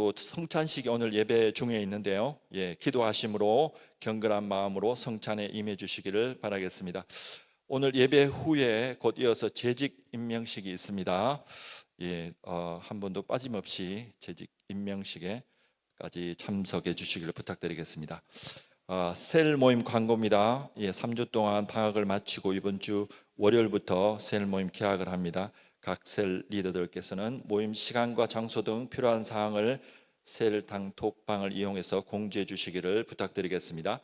또 성찬식이 오늘 예배 중에 있는데요. 기도하심으로 경건한 마음으로 성찬에 임해 주시기를 바라겠습니다. 오늘 예배 후에 곧 이어서 재직 임명식이 있습니다. 한 번도 빠짐없이 재직 임명식에까지 참석해 주시기를 부탁드리겠습니다. 셀 모임 광고입니다. 3주 동안 방학을 마치고 이번 주 월요일부터 셀 모임 개학을 합니다. 각 셀 리더들께서는 모임 시간과 장소 등 필요한 사항을 셀 단톡방을 이용해서 공지해 주시기를 부탁드리겠습니다.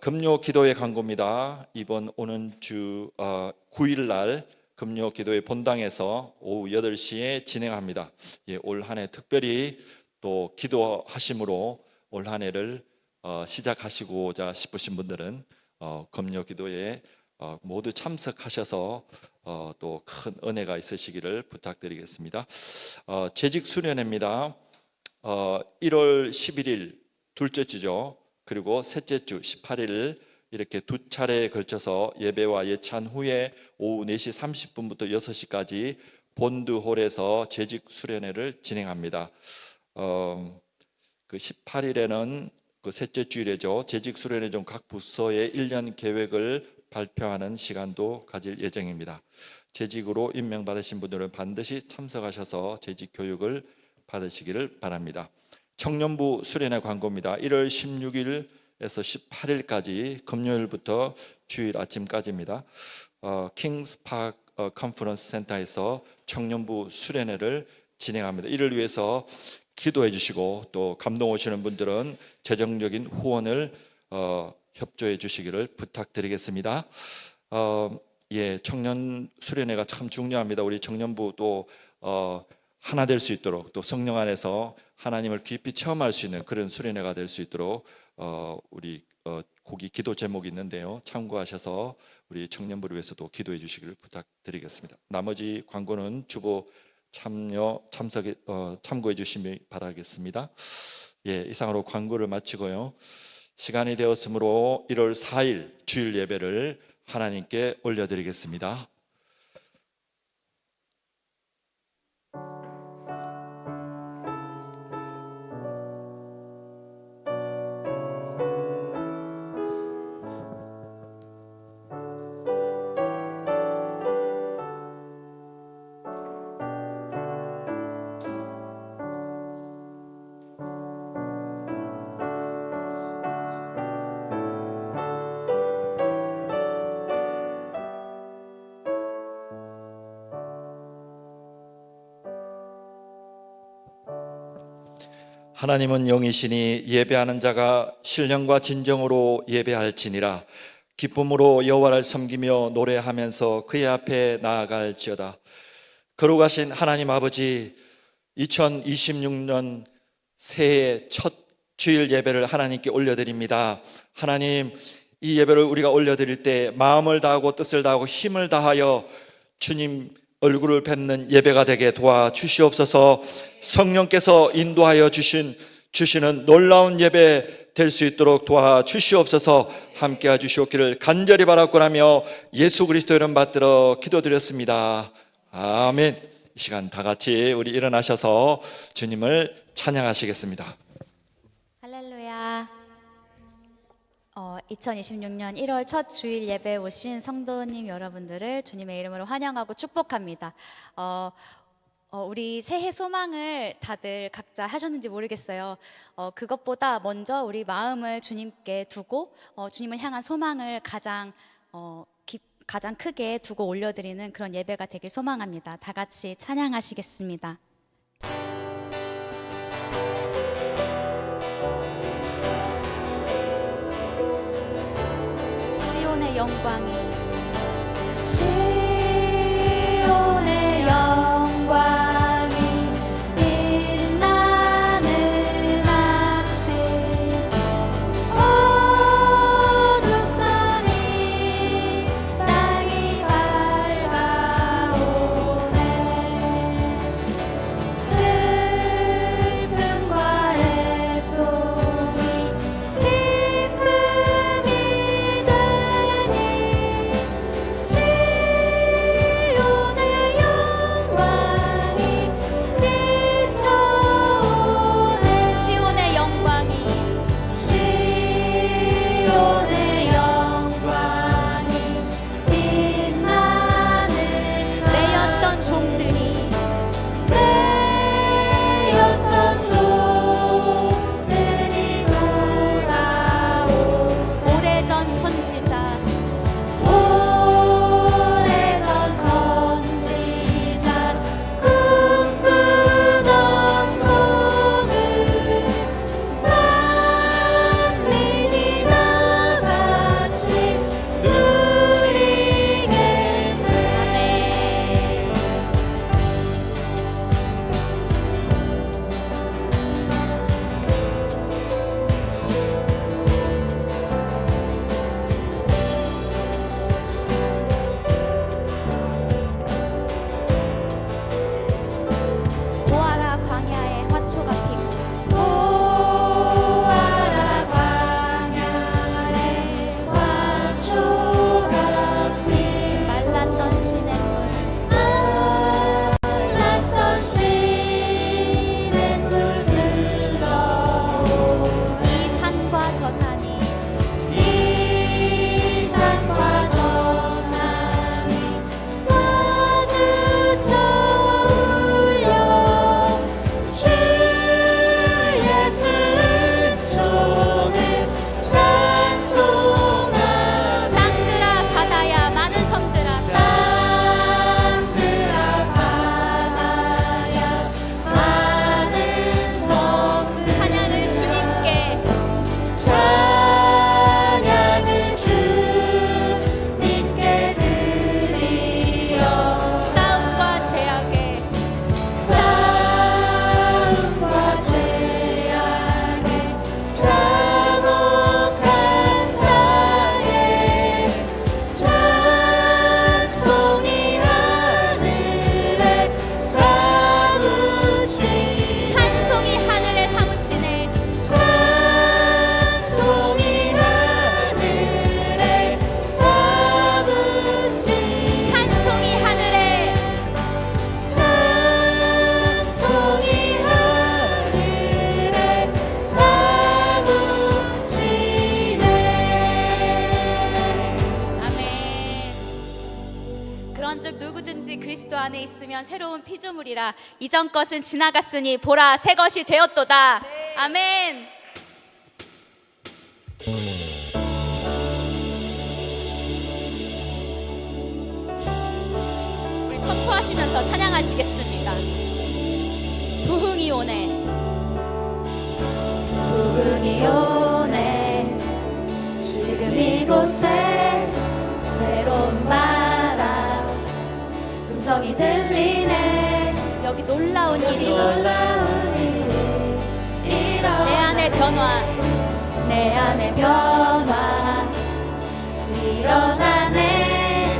금요 기도회 광고입니다. 이번 오는 주 9일 날 금요 기도회 본당에서 오후 8시에 진행합니다. 올 한 해 특별히 또 기도하심으로 올 한 해를 시작하시고자 싶으신 분들은 금요 기도회에 모두 참석하셔서 또 큰 은혜가 있으시기를 부탁드리겠습니다. 재직 수련회입니다. 1월 11일 둘째 주죠. 그리고 셋째 주 18일 이렇게 두 차례에 걸쳐서 예배와 예찬 후에 오후 4시 30분부터 6시까지 본드홀에서 재직 수련회를 진행합니다. 그 18일에는 그 셋째 주일이죠. 재직 수련회 중 각 부서의 1년 계획을 발표하는 시간도 가질 예정입니다. 재직으로 임명받으신 분들은 반드시 참석하셔서 재직 교육을 받으시기를 바랍니다. 청년부 수련회 광고입니다. 1월 16일에서 18일까지 금요일부터 주일 아침까지입니다. 킹스파크 컨퍼런스 센터에서 청년부 수련회를 진행합니다. 이를 위해서 기도해 주시고 또 감동 오시는 분들은 재정적인 후원을 협조해 주시기를 부탁드리겠습니다. 청년 수련회가 참 중요합니다. 우리 청년부 또 하나 될 수 있도록 또 성령 안에서 하나님을 깊이 체험할 수 있는 그런 수련회가 될 수 있도록 우리 거기 기도 제목이 있는데요. 참고하셔서 우리 청년부를 위해서도 기도해 주시기를 부탁드리겠습니다. 나머지 광고는 주보 참고해 주시기 바라겠습니다. 이상으로 광고를 마치고요. 시간이 되었으므로 1월 4일 주일 예배를 하나님께 올려드리겠습니다. 하나님은 영이시니 예배하는 자가 신령과 진정으로 예배할지니라. 기쁨으로 여호와를 섬기며 노래하면서 그의 앞에 나아갈지어다. 거룩하신 하나님 아버지, 2026년 새해 첫 주일 예배를 하나님께 올려드립니다. 하나님, 이 예배를 우리가 올려드릴 때 마음을 다하고 뜻을 다하고 힘을 다하여 주님 얼굴을 뵙는 예배가 되게 도와주시옵소서. 성령께서 인도하여 주시는 놀라운 예배 될 수 있도록 도와주시옵소서. 함께해 주시옵기를 간절히 바라고 하며 예수 그리스도 이름 받들어 기도드렸습니다. 아멘. 이 시간 다 같이 우리 일어나셔서 주님을 찬양하시겠습니다. 할렐루야. 2026년 1월 첫 주일 예배에 오신 성도님 여러분들을 주님의 이름으로 환영하고 축복합니다. 우리 새해 소망을 다들 각자 하셨는지 모르겠어요. 그것보다 먼저 우리 마음을 주님께 두고 주님을 향한 소망을 가장 크게 두고 올려드리는 그런 예배가 되길 소망합니다. 다 같이 찬양하시겠습니다. 시온의 영광이 시온의 영광이 빛나는 아침 어둡더니 땅이 밝아오네. 슬픔과 애통이 기쁨이 되니 있으면 새로운 피조물이라 이전 것은 지나갔으니 보라 새 것이 되었도다. 아멘. 우리 선포하시면서 찬양하시겠습니다. 부흥이 오네. 부흥이 오네. 지금 이곳에 새로운 바람 음성이 들리네. 여기 놀라운 일이 내 안의 변화, 내 안의 변화 일어나네.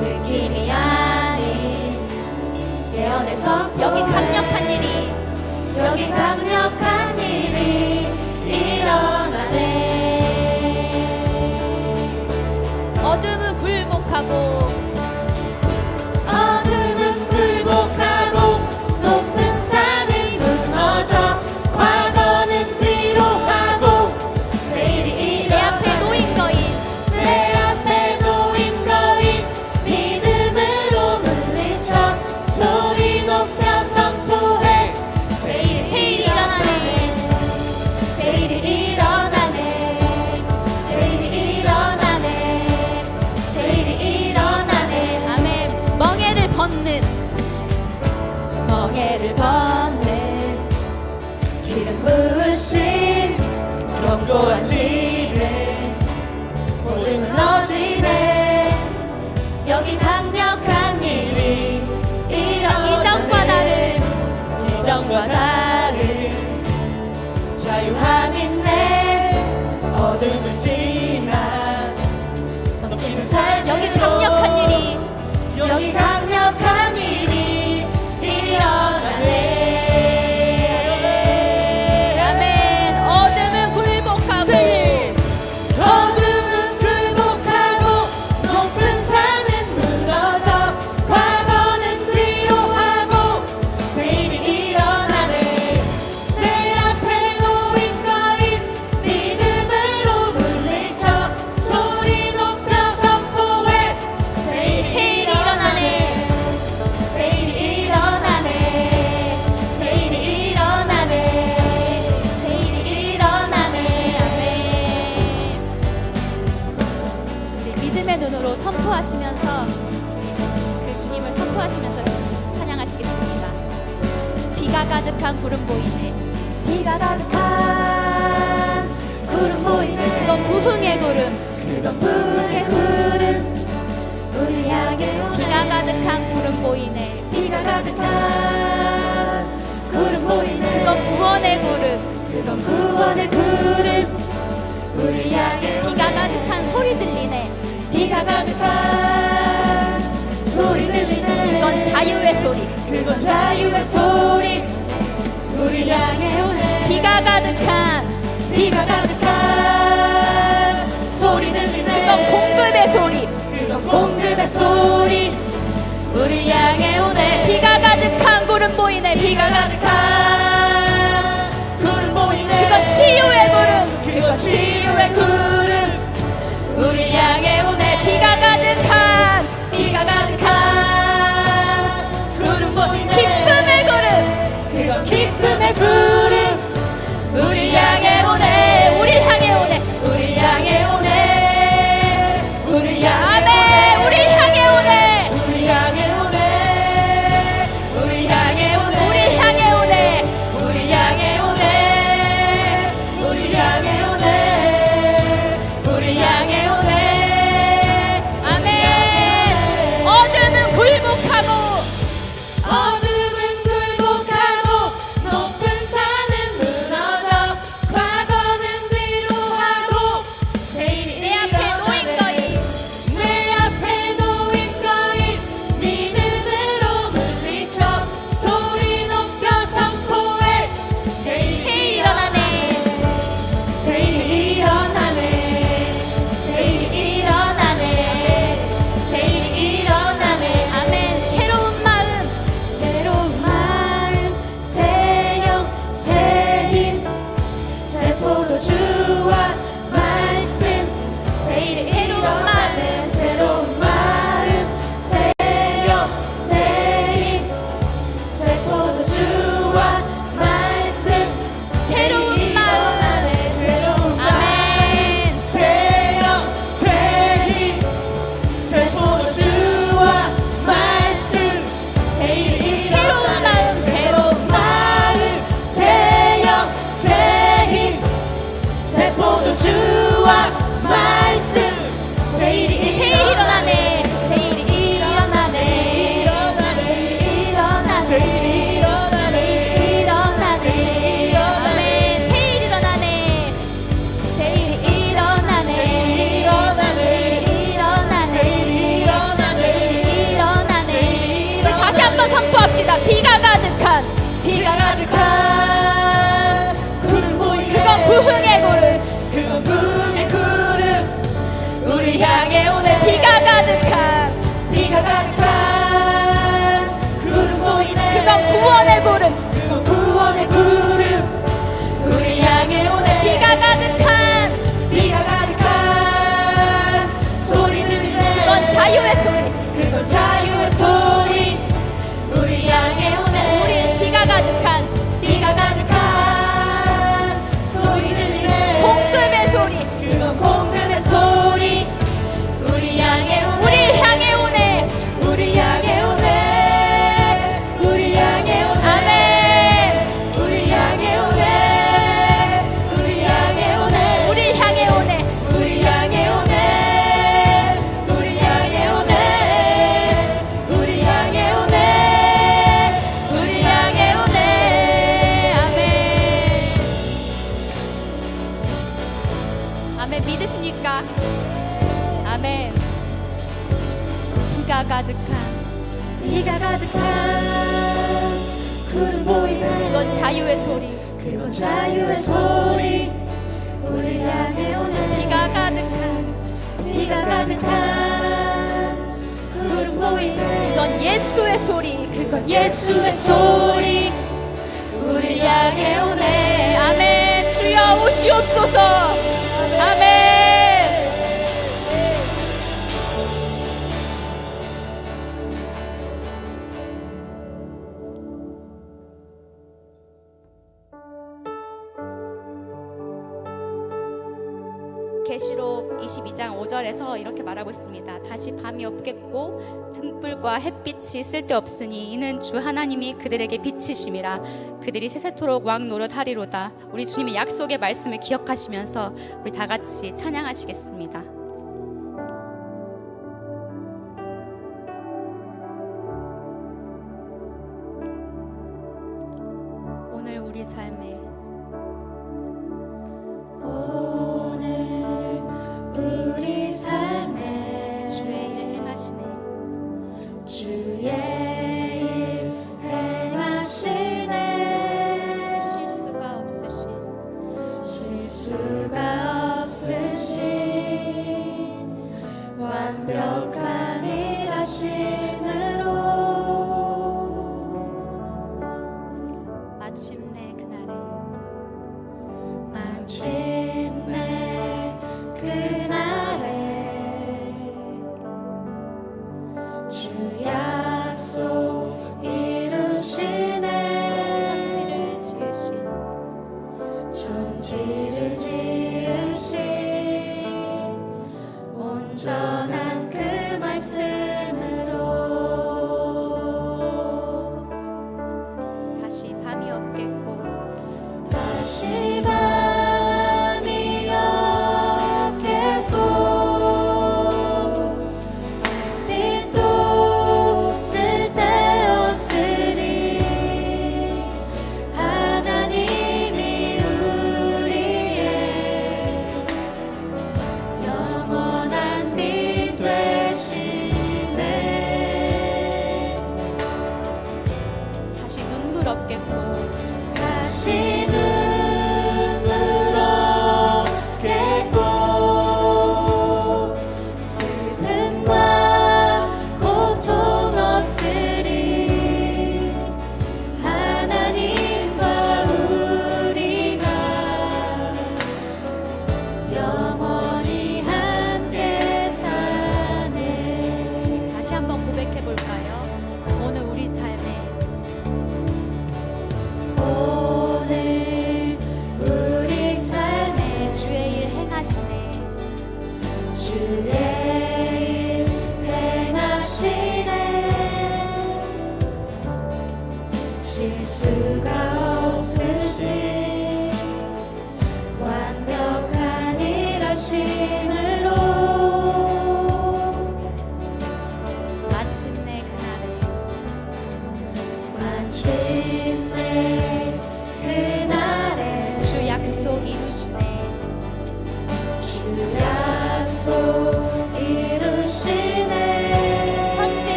느낌이 아닌 예언의 성. 여기 강력한 일이, 여기 강력한 일이 일어나네. 어둠은 굴복하고, 어둠은 굴복하고 높은 산이 무너져 과거는 뒤로 하고 새 일이 일어나네. 내 앞에 놓인 거인, 내 앞에 놓인 거인 믿음으로 물리쳐 소리 높여 선포해. 새 일이 일어나네. 새 일이 일어나네. 새 일이 일어나네. 새 일이 일어나네. 아멘. 멍에를 벗는, 멍에를 벗는 기름 부으심 견고한 지는 모든 무너지네. 여기 강력한 일이 일어나네. 이전과 다른, 이전과 다른 자유함 있네. 어둠을 지나 넘치는 삶. 여기 강력한 일이, 여기 강력한 일이 일어나네. 아멘. 어둠은 굴복하고, 어둠은 굴복하고 높은 산은 무너져 과거는 뒤로 하고 새 일이 일어나네. 내 앞에 놓인 거인 믿음으로 물리쳐 소리 높여 선포해. 새 일이 일어나네. 새 일이 일어나네. 새 일이 일어나네. 새 일이 일어나네. 아멘. 우리 믿음의 눈으로 선포하시면서 그 주님을 선포하시면서 찬양하시겠습니다. 비가 가득한 구름 보이네. 비가 가득한 구름 보이네. 그건 부흥의 구름. 그건 부흥의 구름. 우리 향해 오네. 비가 가득한 구름 보이네. 비가 가득한 구름 보이네. 그건 구원의 구름. 그건 구원의 구름. 우리 향해 오네. 비가 가득한 소리 들리네. 비가 가득한 소리 들리네. 그건 자유의 소리. 그건 자유의 소리. 우리 향해 오네. 비가 가득한, 비가 가득한 소리 들리네. 그건 공급의 소리. 그건 공급의 소리. 우리 향해 오네. 비가 가득한 구름 보이네. 비가 가득한 구름 보이네. 그건 치유의 구름. 그건 치유의 구름. 우리 향해 오네. 비가 가득한, 비가 가득한 구름 보이네. 기쁨의 구름. 그건 기쁨의 구름. 우리 향해 오네. 우리 향해 오네. 우리 향해 오네. 우리 향해 오네. 우리 향해 오네. 우리 향해 오네. 우리 향해 오네. 우리 향해 오네. 우리 향해 오네. 우리 향해 오네. 우리 향해 오네. 아멘. 어둠은 굴복하고, 어둠은 굴복하고 높은 산은 무너져 과거는 주니까. 아멘. 비가 가득한 구름 보이네. 그건 자유의 소리. 그건 자유의 소리. 우리 향해 오네. 비가 가득한 구름 보이네. 그건 예수의 소리. 그건 예수의 소리. 우리 향해 오네. 아멘. 주여 오시옵소서. 아멘. 계시록 22장 5절에서 이렇게 말하고 있습니다. 다시 밤이 없겠고 등불과 햇빛이 쓸데없으니 이는 주 하나님이 그들에게 빛이심이라. 그들이 세세토록 왕 노릇하리로다. 우리 주님의 약속의 말씀을 기억하시면서 우리 다 같이 찬양하시겠습니다. 오늘 우리 삶에 우리 삶에 주의 일 행하시네. 주의 일 행하시네. 실수가 없으신 실수가 없으신 완벽한 일하심으로 마침내 그날에 마침내 그날에 주 약속 이루시네. 천지를 지으신 온전한 그 말씀으로 다시 밤이 없겠고 다시 밤이 없겠고 빛도 쓸데없으니 하나님이 우리의 영원한 빛 되시네. 다시 눈물 없겠고 다시 눈물 없겠고 슬픔과 고통 없으리. 하나님과 우리가 영원히 함께 사네. 다시 한번 고백해 볼까요? 오늘 우리 삶에 오늘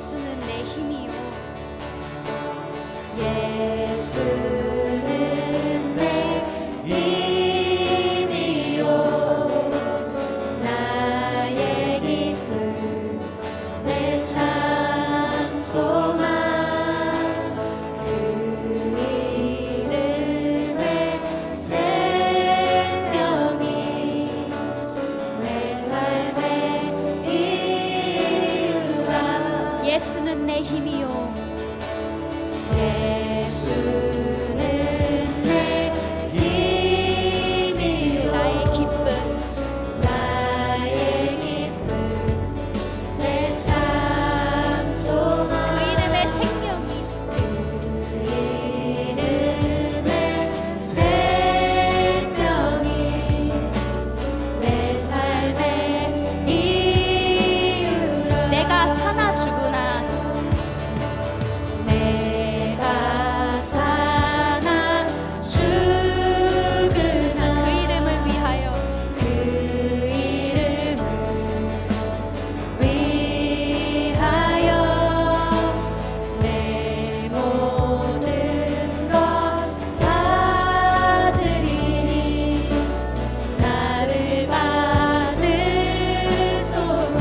예수는 내 힘이요 예수는 내 힘이요 나의 기쁨 내 참 소망 그 이름의 생명이 내 삶의 이유라 예수는 내 힘이요 예수는 내 힘이요 나의 기쁨 나의 기쁨 내 참 소망 그 이름의 생명이 그 이름의 생명이 내 삶의 이유라 내가 사나 죽으나 내가 사나 죽으나 그 이름을 위하여 그 이름을 위하여 내 모든 것 다 드리니 나를 받으소서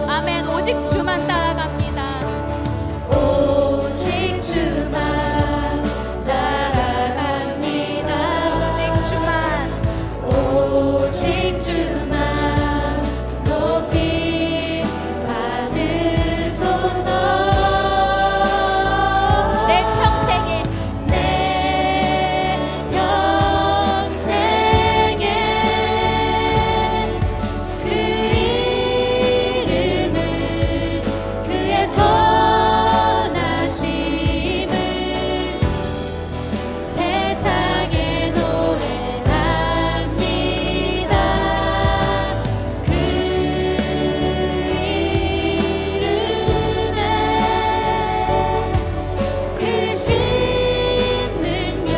아멘 오직 주만 따라갑니다 오직 주만 따라갑니다 오직 주만 오직 주만 높이 받으소서 내 평생에 내 평생에 그 이름을 그의 선하심을 세상에 노래합니다 그 이름에 크신 능력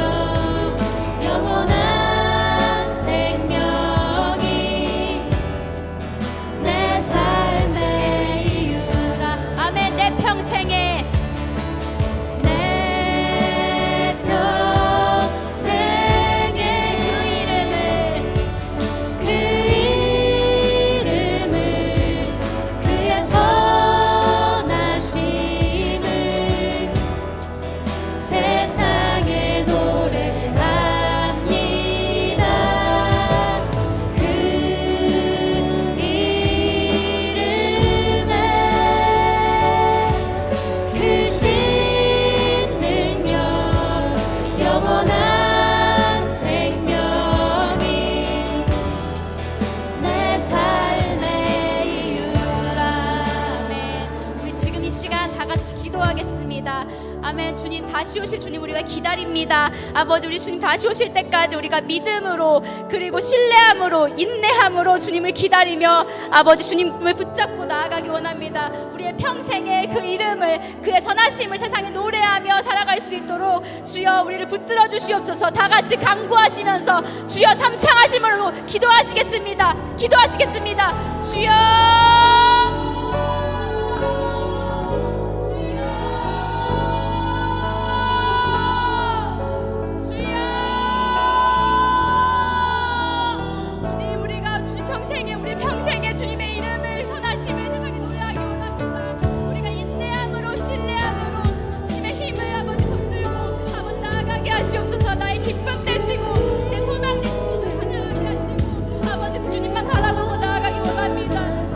영원한 생명이 내 삶의 이유라 아멘 내 평생에 내 평생에 그 이름을 그의 선하심을 세상에 노래합니다 그 이름에 크신 능력 영원한 생명이 내 삶의 이유라 아멘 우리 지금 이 시간 다 같이 기도하겠습니다 아멘 주님 다시 오실 주님 우리가 기다립니다 아버지 우리 주님 다시 오실 때까지 우리가 믿음으로 그리고 신뢰함으로 인내함으로 주님을 기다리며 아버지 주님을 붙잡고 나아가기 원합니다 우리의 평생에 그 이름을 그의 선하심을 세상에 노래하며 살아갈 수 있도록 주여 우리를 붙들어 주시옵소서 다 같이 간구하시면서 주여 삼창하심으로 기도하시겠습니다 주여 주님 우리가 주님 평생에 우리 평생에 주님의 이름을 선하심을 세상에 노래하기 원합니다 우리가 인내함으로 신뢰함으로 주님의 힘을 아버지 붙들고 아버지 나아가게 하시옵소서 나의 기쁨 되시고 내 소망 되시고 찬양하게 하시고 아버지 그 주님만 바라보고 나아가기 원합니다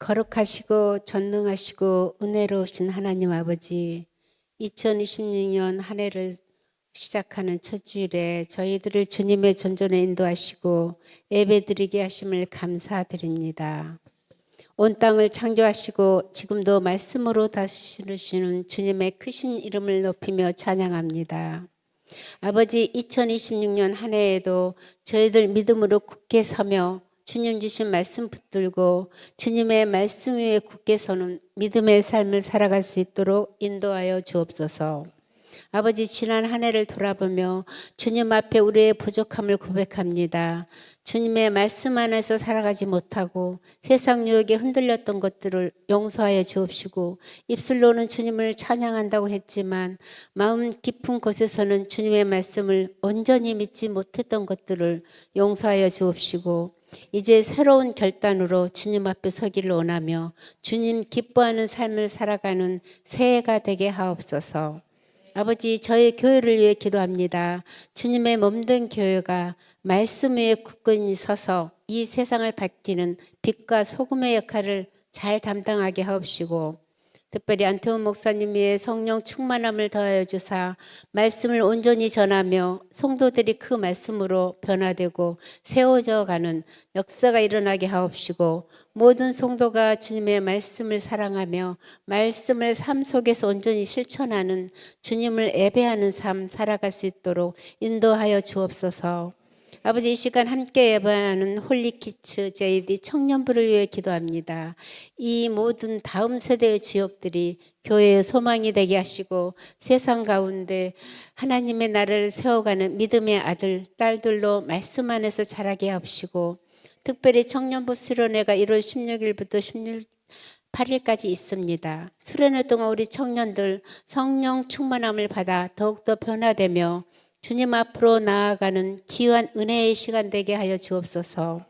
거룩하시고 전능하시고 은혜로우신 하나님 아버지, 2026년 한 해를 시작하는 첫 주일에 저희들을 주님의 전전에 인도하시고 예배드리게 하심을 감사드립니다. 온 땅을 창조하시고 지금도 말씀으로 다스리시는 주님의 크신 이름을 높이며 찬양합니다. 아버지, 2026년 한 해에도 저희들 믿음으로 굳게 서며 주님 주신 말씀 붙들고 주님의 말씀 위에 굳게 서는 믿음의 삶을 살아갈 수 있도록 인도하여 주옵소서. 아버지, 지난 한 해를 돌아보며 주님 앞에 우리의 부족함을 고백합니다. 주님의 말씀 안에서 살아가지 못하고 세상 유혹에 흔들렸던 것들을 용서하여 주옵시고, 입술로는 주님을 찬양한다고 했지만 마음 깊은 곳에서는 주님의 말씀을 온전히 믿지 못했던 것들을 용서하여 주옵시고, 이제 새로운 결단으로 주님 앞에 서기를 원하며 주님 기뻐하는 삶을 살아가는 새해가 되게 하옵소서. 아버지, 저희 교회를 위해 기도합니다. 주님의 몸된 교회가 말씀 위에 굳건히 서서 이 세상을 밝히는 빛과 소금의 역할을 잘 담당하게 하옵시고, 특별히 안태훈 목사님 위에 성령 충만함을 더하여 주사 말씀을 온전히 전하며 성도들이 그 말씀으로 변화되고 세워져 가는 역사가 일어나게 하옵시고, 모든 성도가 주님의 말씀을 사랑하며 말씀을 삶 속에서 온전히 실천하는 주님을 예배하는 삶 살아갈 수 있도록 인도하여 주옵소서. 아버지, 이 시간 함께 예배하는 홀리키츠 JD 청년부를 위해 기도합니다. 이 모든 다음 세대의 지역들이 교회의 소망이 되게 하시고 세상 가운데 하나님의 나라를 세워가는 믿음의 아들, 딸들로 말씀 안에서 자라게 하옵시고, 특별히 청년부 수련회가 1월 16일부터 8일까지 있습니다. 수련회 동안 우리 청년들 성령 충만함을 받아 더욱더 변화되며 주님 앞으로 나아가는 귀한 은혜의 시간 되게 하여 주옵소서.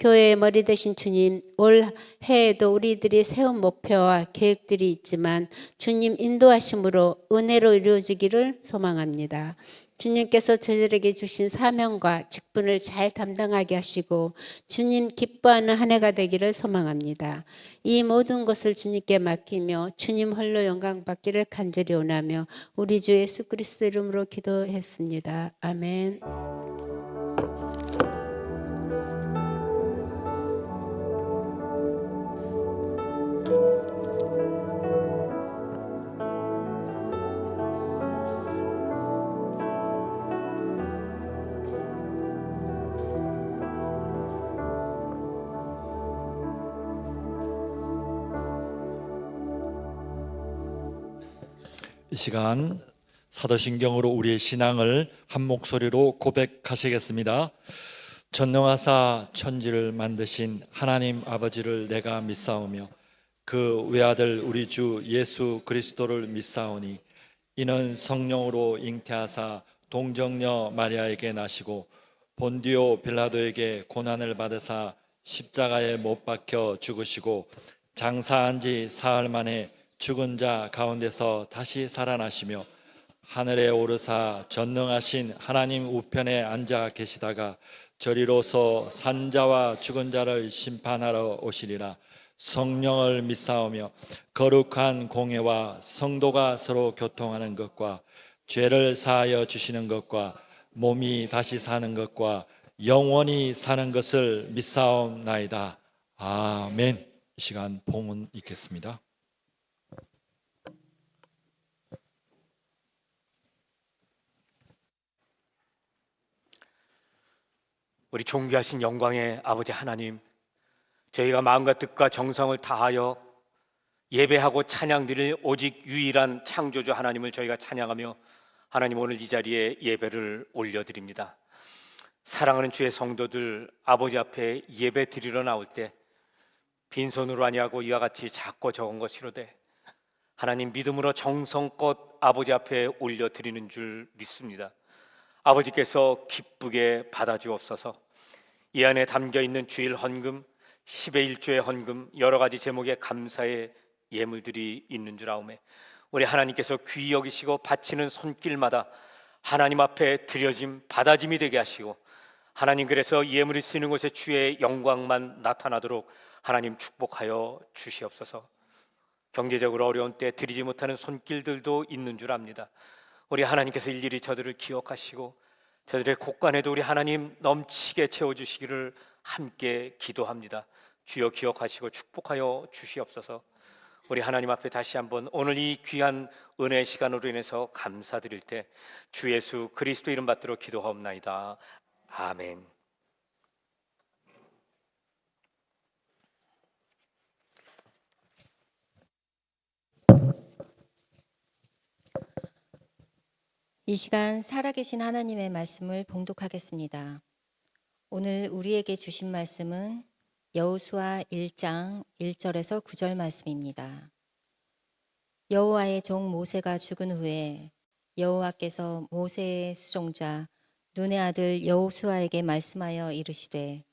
교회의 머리 되신 주님, 올 해에도 우리들이 세운 목표와 계획들이 있지만 주님 인도하심으로 은혜로 이루어지기를 소망합니다. 주님께서 저희들에게 주신 사명과 직분을 잘 담당하게 하시고 주님 기뻐하는 한 해가 되기를 소망합니다. 이 모든 것을 주님께 맡기며 주님 홀로 영광 받기를 간절히 원하며 우리 주 예수 그리스도 이름으로 기도했습니다. 아멘. 이 시간 사도신경으로 우리의 신앙을 한 목소리로 고백하시겠습니다. 전능하사 천지를 만드신 하나님 아버지를 내가 믿사오며 그 외아들 우리 주 예수 그리스도를 믿사오니 이는 성령으로 잉태하사 동정녀 마리아에게 나시고 본디오 빌라도에게 고난을 받으사 십자가에 못 박혀 죽으시고 장사한 지 사흘 만에 죽은 자 가운데서 다시 살아나시며 하늘에 오르사 전능하신 하나님 우편에 앉아 계시다가 저리로서 산자와 죽은 자를 심판하러 오시리라. 성령을 믿사오며 거룩한 공회와 성도가 서로 교통하는 것과 죄를 사하여 주시는 것과 몸이 다시 사는 것과 영원히 사는 것을 믿사옵나이다. 아멘. 이 시간 봉헌 읽겠습니다. 우리 존귀하신 영광의 아버지 하나님, 저희가 마음과 뜻과 정성을 다하여 예배하고 찬양드릴 오직 유일한 창조주 하나님을 저희가 찬양하며 하나님 오늘 이 자리에 예배를 올려드립니다. 사랑하는 주의 성도들, 아버지 앞에 예배 드리러 나올 때 빈손으로 아니하고 이와 같이 작고 적은 것이로되 하나님 믿음으로 정성껏 아버지 앞에 올려드리는 줄 믿습니다. 아버지께서 기쁘게 받아주옵소서. 이 안에 담겨있는 주일 헌금, 10의 1조의 헌금, 여러 가지 제목의 감사의 예물들이 있는 줄 아오매 우리 하나님께서 귀히 여기시고 바치는 손길마다 하나님 앞에 드려짐, 받아짐이 되게 하시고 하나님, 그래서 예물이 쓰는 곳에 주의 영광만 나타나도록 하나님 축복하여 주시옵소서. 경제적으로 어려운 때 드리지 못하는 손길들도 있는 줄 압니다. 우리 하나님께서 일일이 저들을 기억하시고 저들의 곳간에도 우리 하나님 넘치게 채워주시기를 함께 기도합니다. 주여 기억하시고 축복하여 주시옵소서. 우리 하나님 앞에 다시 한번 오늘 이 귀한 은혜의 시간으로 인해서 감사드릴 때 주 예수 그리스도 이름 받들어 기도하옵나이다. 아멘. 이 시간 살아계신 하나님의 말씀을 봉독하겠습니다. 오늘 우리에게 주신 말씀은 여호수아 1장 1절에서 9절 말씀입니다. 여호와의 종 모세가 죽은 후에 여호와께서 모세의 수종자 눈의 아들 여호수아에게 말씀하여 이르시되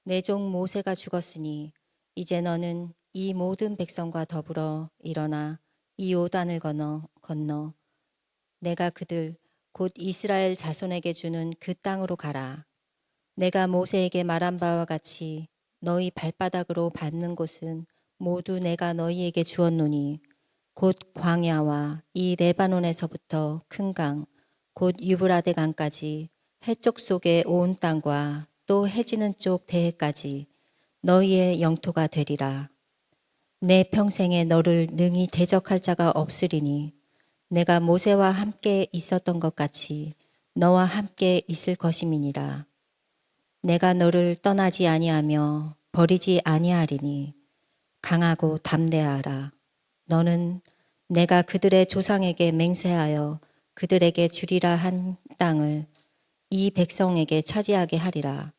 내 종 모세가 죽었으니 이제 너는 이 모든 백성과 더불어 일어나 이 요단을 건너 내가 그들 곧 이스라엘 자손에게 주는 그 땅으로 가라. 내가 모세에게 말한 바와 같이 너희 발바닥으로 밟는 곳은 모두 내가 너희에게 주었노니 곧 광야와 이 레바논에서부터 큰 강, 곧 유브라데 강까지 해쪽 속의 온 땅과 또 해지는 쪽 대해까지 너희의 영토가 되리라. 내 평생에 너를 능히 대적할 자가 없으리니 내가 모세와 함께 있었던 것 같이 너와 함께 있을 것임이니라. 내가 너를 떠나지 아니하며 버리지 아니하리니 강하고 담대하라. 너는 내가 그들의 조상에게 맹세하여 그들에게 주리라 한 땅을 이 백성에게 차지하게 하리라.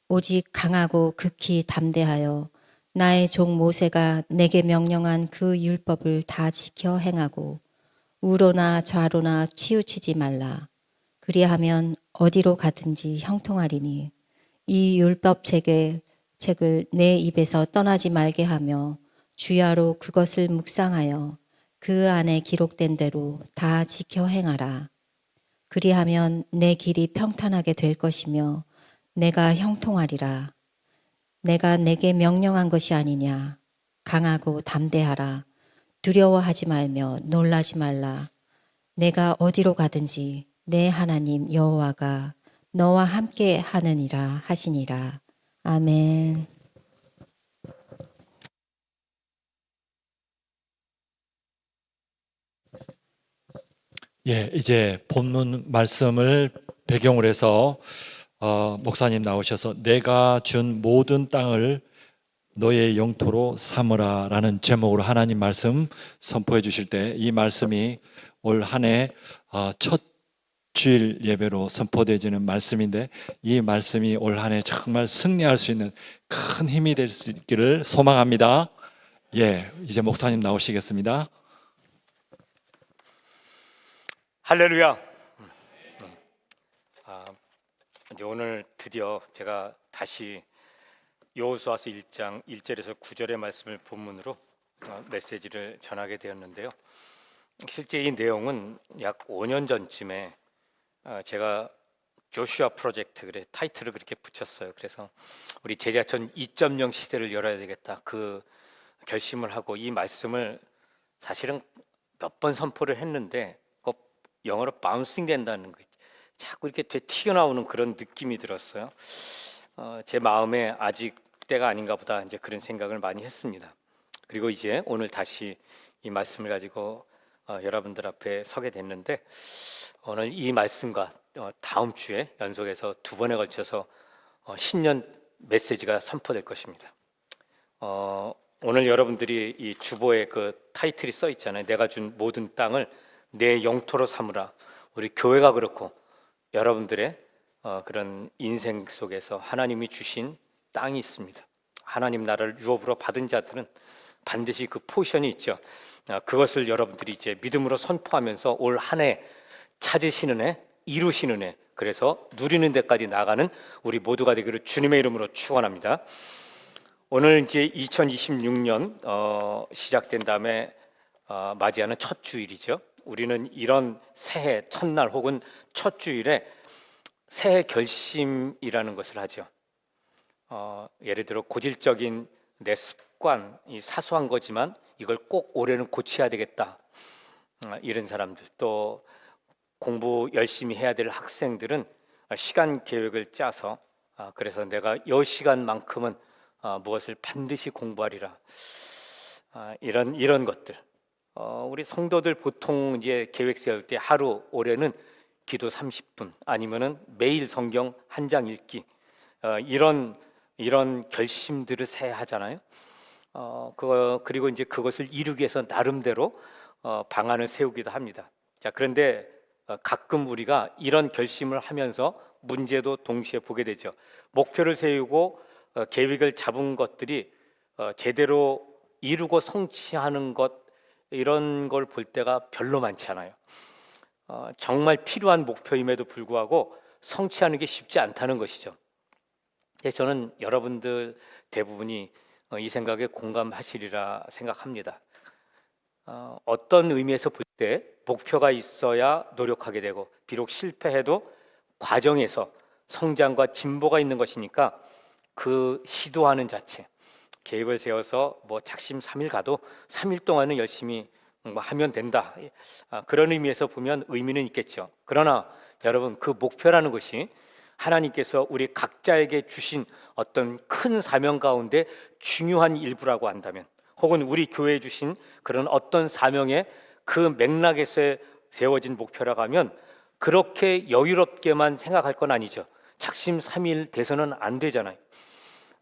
오직 강하고 극히 담대하여 나의 종 모세가 내게 명령한 그 율법을 다 지켜 행하고 우로나 좌로나 치우치지 말라. 그리하면 어디로 가든지 형통하리니 이 율법 책을 내 입에서 떠나지 말게 하며 주야로 그것을 묵상하여 그 안에 기록된 대로 다 지켜 행하라. 그리하면 내 길이 평탄하게 될 것이며 내가 형통하리라. 내가 내게 명령한 것이 아니냐. 강하고 담대하라. 두려워하지 말며 놀라지 말라. 내가 어디로 가든지 내 하나님 여호와가 너와 함께 하느니라 하시니라. 아멘. 예, 이제 본문 말씀을 배경으로 해서 목사님 나오셔서 내가 준 모든 땅을 너의 영토로 삼으라라는 제목으로 하나님 말씀 선포해 주실 때 이 말씀이 올 한 해 첫 주일 예배로 선포되어지는 말씀인데 이 말씀이 올 한 해 정말 승리할 수 있는 큰 힘이 될 수 있기를 소망합니다. 예, 이제 목사님 나오시겠습니다. 할렐루야. 이제 오늘 드디어 제가 다시 여호수아서 1장 1절에서 9절의 말씀을 본문으로 메시지를 전하게 되었는데요. 실제 이 내용은 약 5년 전쯤에 제가 조슈아 프로젝트 그래 타이틀을 그렇게 붙였어요. 그래서 우리 제자촌 2.0 시대를 열어야 되겠다 그 결심을 하고 이 말씀을 사실은 몇 번 선포를 했는데 꼭 영어로 바운싱 된다는 거 자꾸 이렇게 튀어나오는 그런 느낌이 들었어요. 제 마음에 아직 때가 아닌가 보다 이제 그런 생각을 많이 했습니다. 그리고 이제 오늘 다시 이 말씀을 가지고 여러분들 앞에 서게 됐는데 오늘 이 말씀과 다음 주에 연속해서 두 번에 걸쳐서 신년 메시지가 선포될 것입니다. 오늘 여러분들이 이 주보에 그 타이틀이 써 있잖아요. 내가 준 모든 땅을 내 영토로 삼으라. 우리 교회가 그렇고 여러분들의 그런 인생 속에서 하나님이 주신 땅이 있습니다. 하나님 나라를 유업으로 받은 자들은 반드시 그 포션이 있죠. 그것을 여러분들이 이제 믿음으로 선포하면서 올 한 해 찾으시는 해, 이루시는 해, 그래서 누리는 데까지 나가는 우리 모두가 되기를 주님의 이름으로 축원합니다. 오늘 이제 2026년 시작된 다음에 맞이하는 첫 주일이죠. 우리는 이런 새해 첫날 혹은 첫 주일에 새해 결심이라는 것을 하죠. 예를 들어 고질적인 내 습관, 이 사소한 거지만 이걸 꼭 올해는 고쳐야 되겠다. 이런 사람들, 또 공부 열심히 해야 될 학생들은 시간 계획을 짜서 그래서 내가 이 시간만큼은 무엇을 반드시 공부하리라. 이런 것들. 우리 성도들 보통 이제 계획 세울 때 하루 올해는 기도 30분 아니면은 매일 성경 한 장 읽기 이런 결심들을 새해 하잖아요. 그리고 이제 그것을 이루기 위해서 나름대로 방안을 세우기도 합니다. 자, 그런데 가끔 우리가 이런 결심을 하면서 문제도 동시에 보게 되죠. 목표를 세우고 계획을 잡은 것들이 제대로 이루고 성취하는 것, 이런 걸 볼 때가 별로 많지 않아요. 정말 필요한 목표임에도 불구하고 성취하는 게 쉽지 않다는 것이죠. 저는 여러분들 대부분이 이 생각에 공감하시리라 생각합니다. 어떤 의미에서 볼 때 목표가 있어야 노력하게 되고, 비록 실패해도 과정에서 성장과 진보가 있는 것이니까 그 시도하는 자체, 계획을 세워서 작심 3일 가도 3일 동안은 열심히 하면 된다. 그런 의미에서 보면 의미는 있겠죠. 그러나 여러분, 그 목표라는 것이 하나님께서 우리 각자에게 주신 어떤 큰 사명 가운데 중요한 일부라고 한다면, 혹은 우리 교회에 주신 그런 어떤 사명의 그 맥락에서 세워진 목표라고 하면 그렇게 여유롭게만 생각할 건 아니죠. 작심 3일 돼서는 안 되잖아요.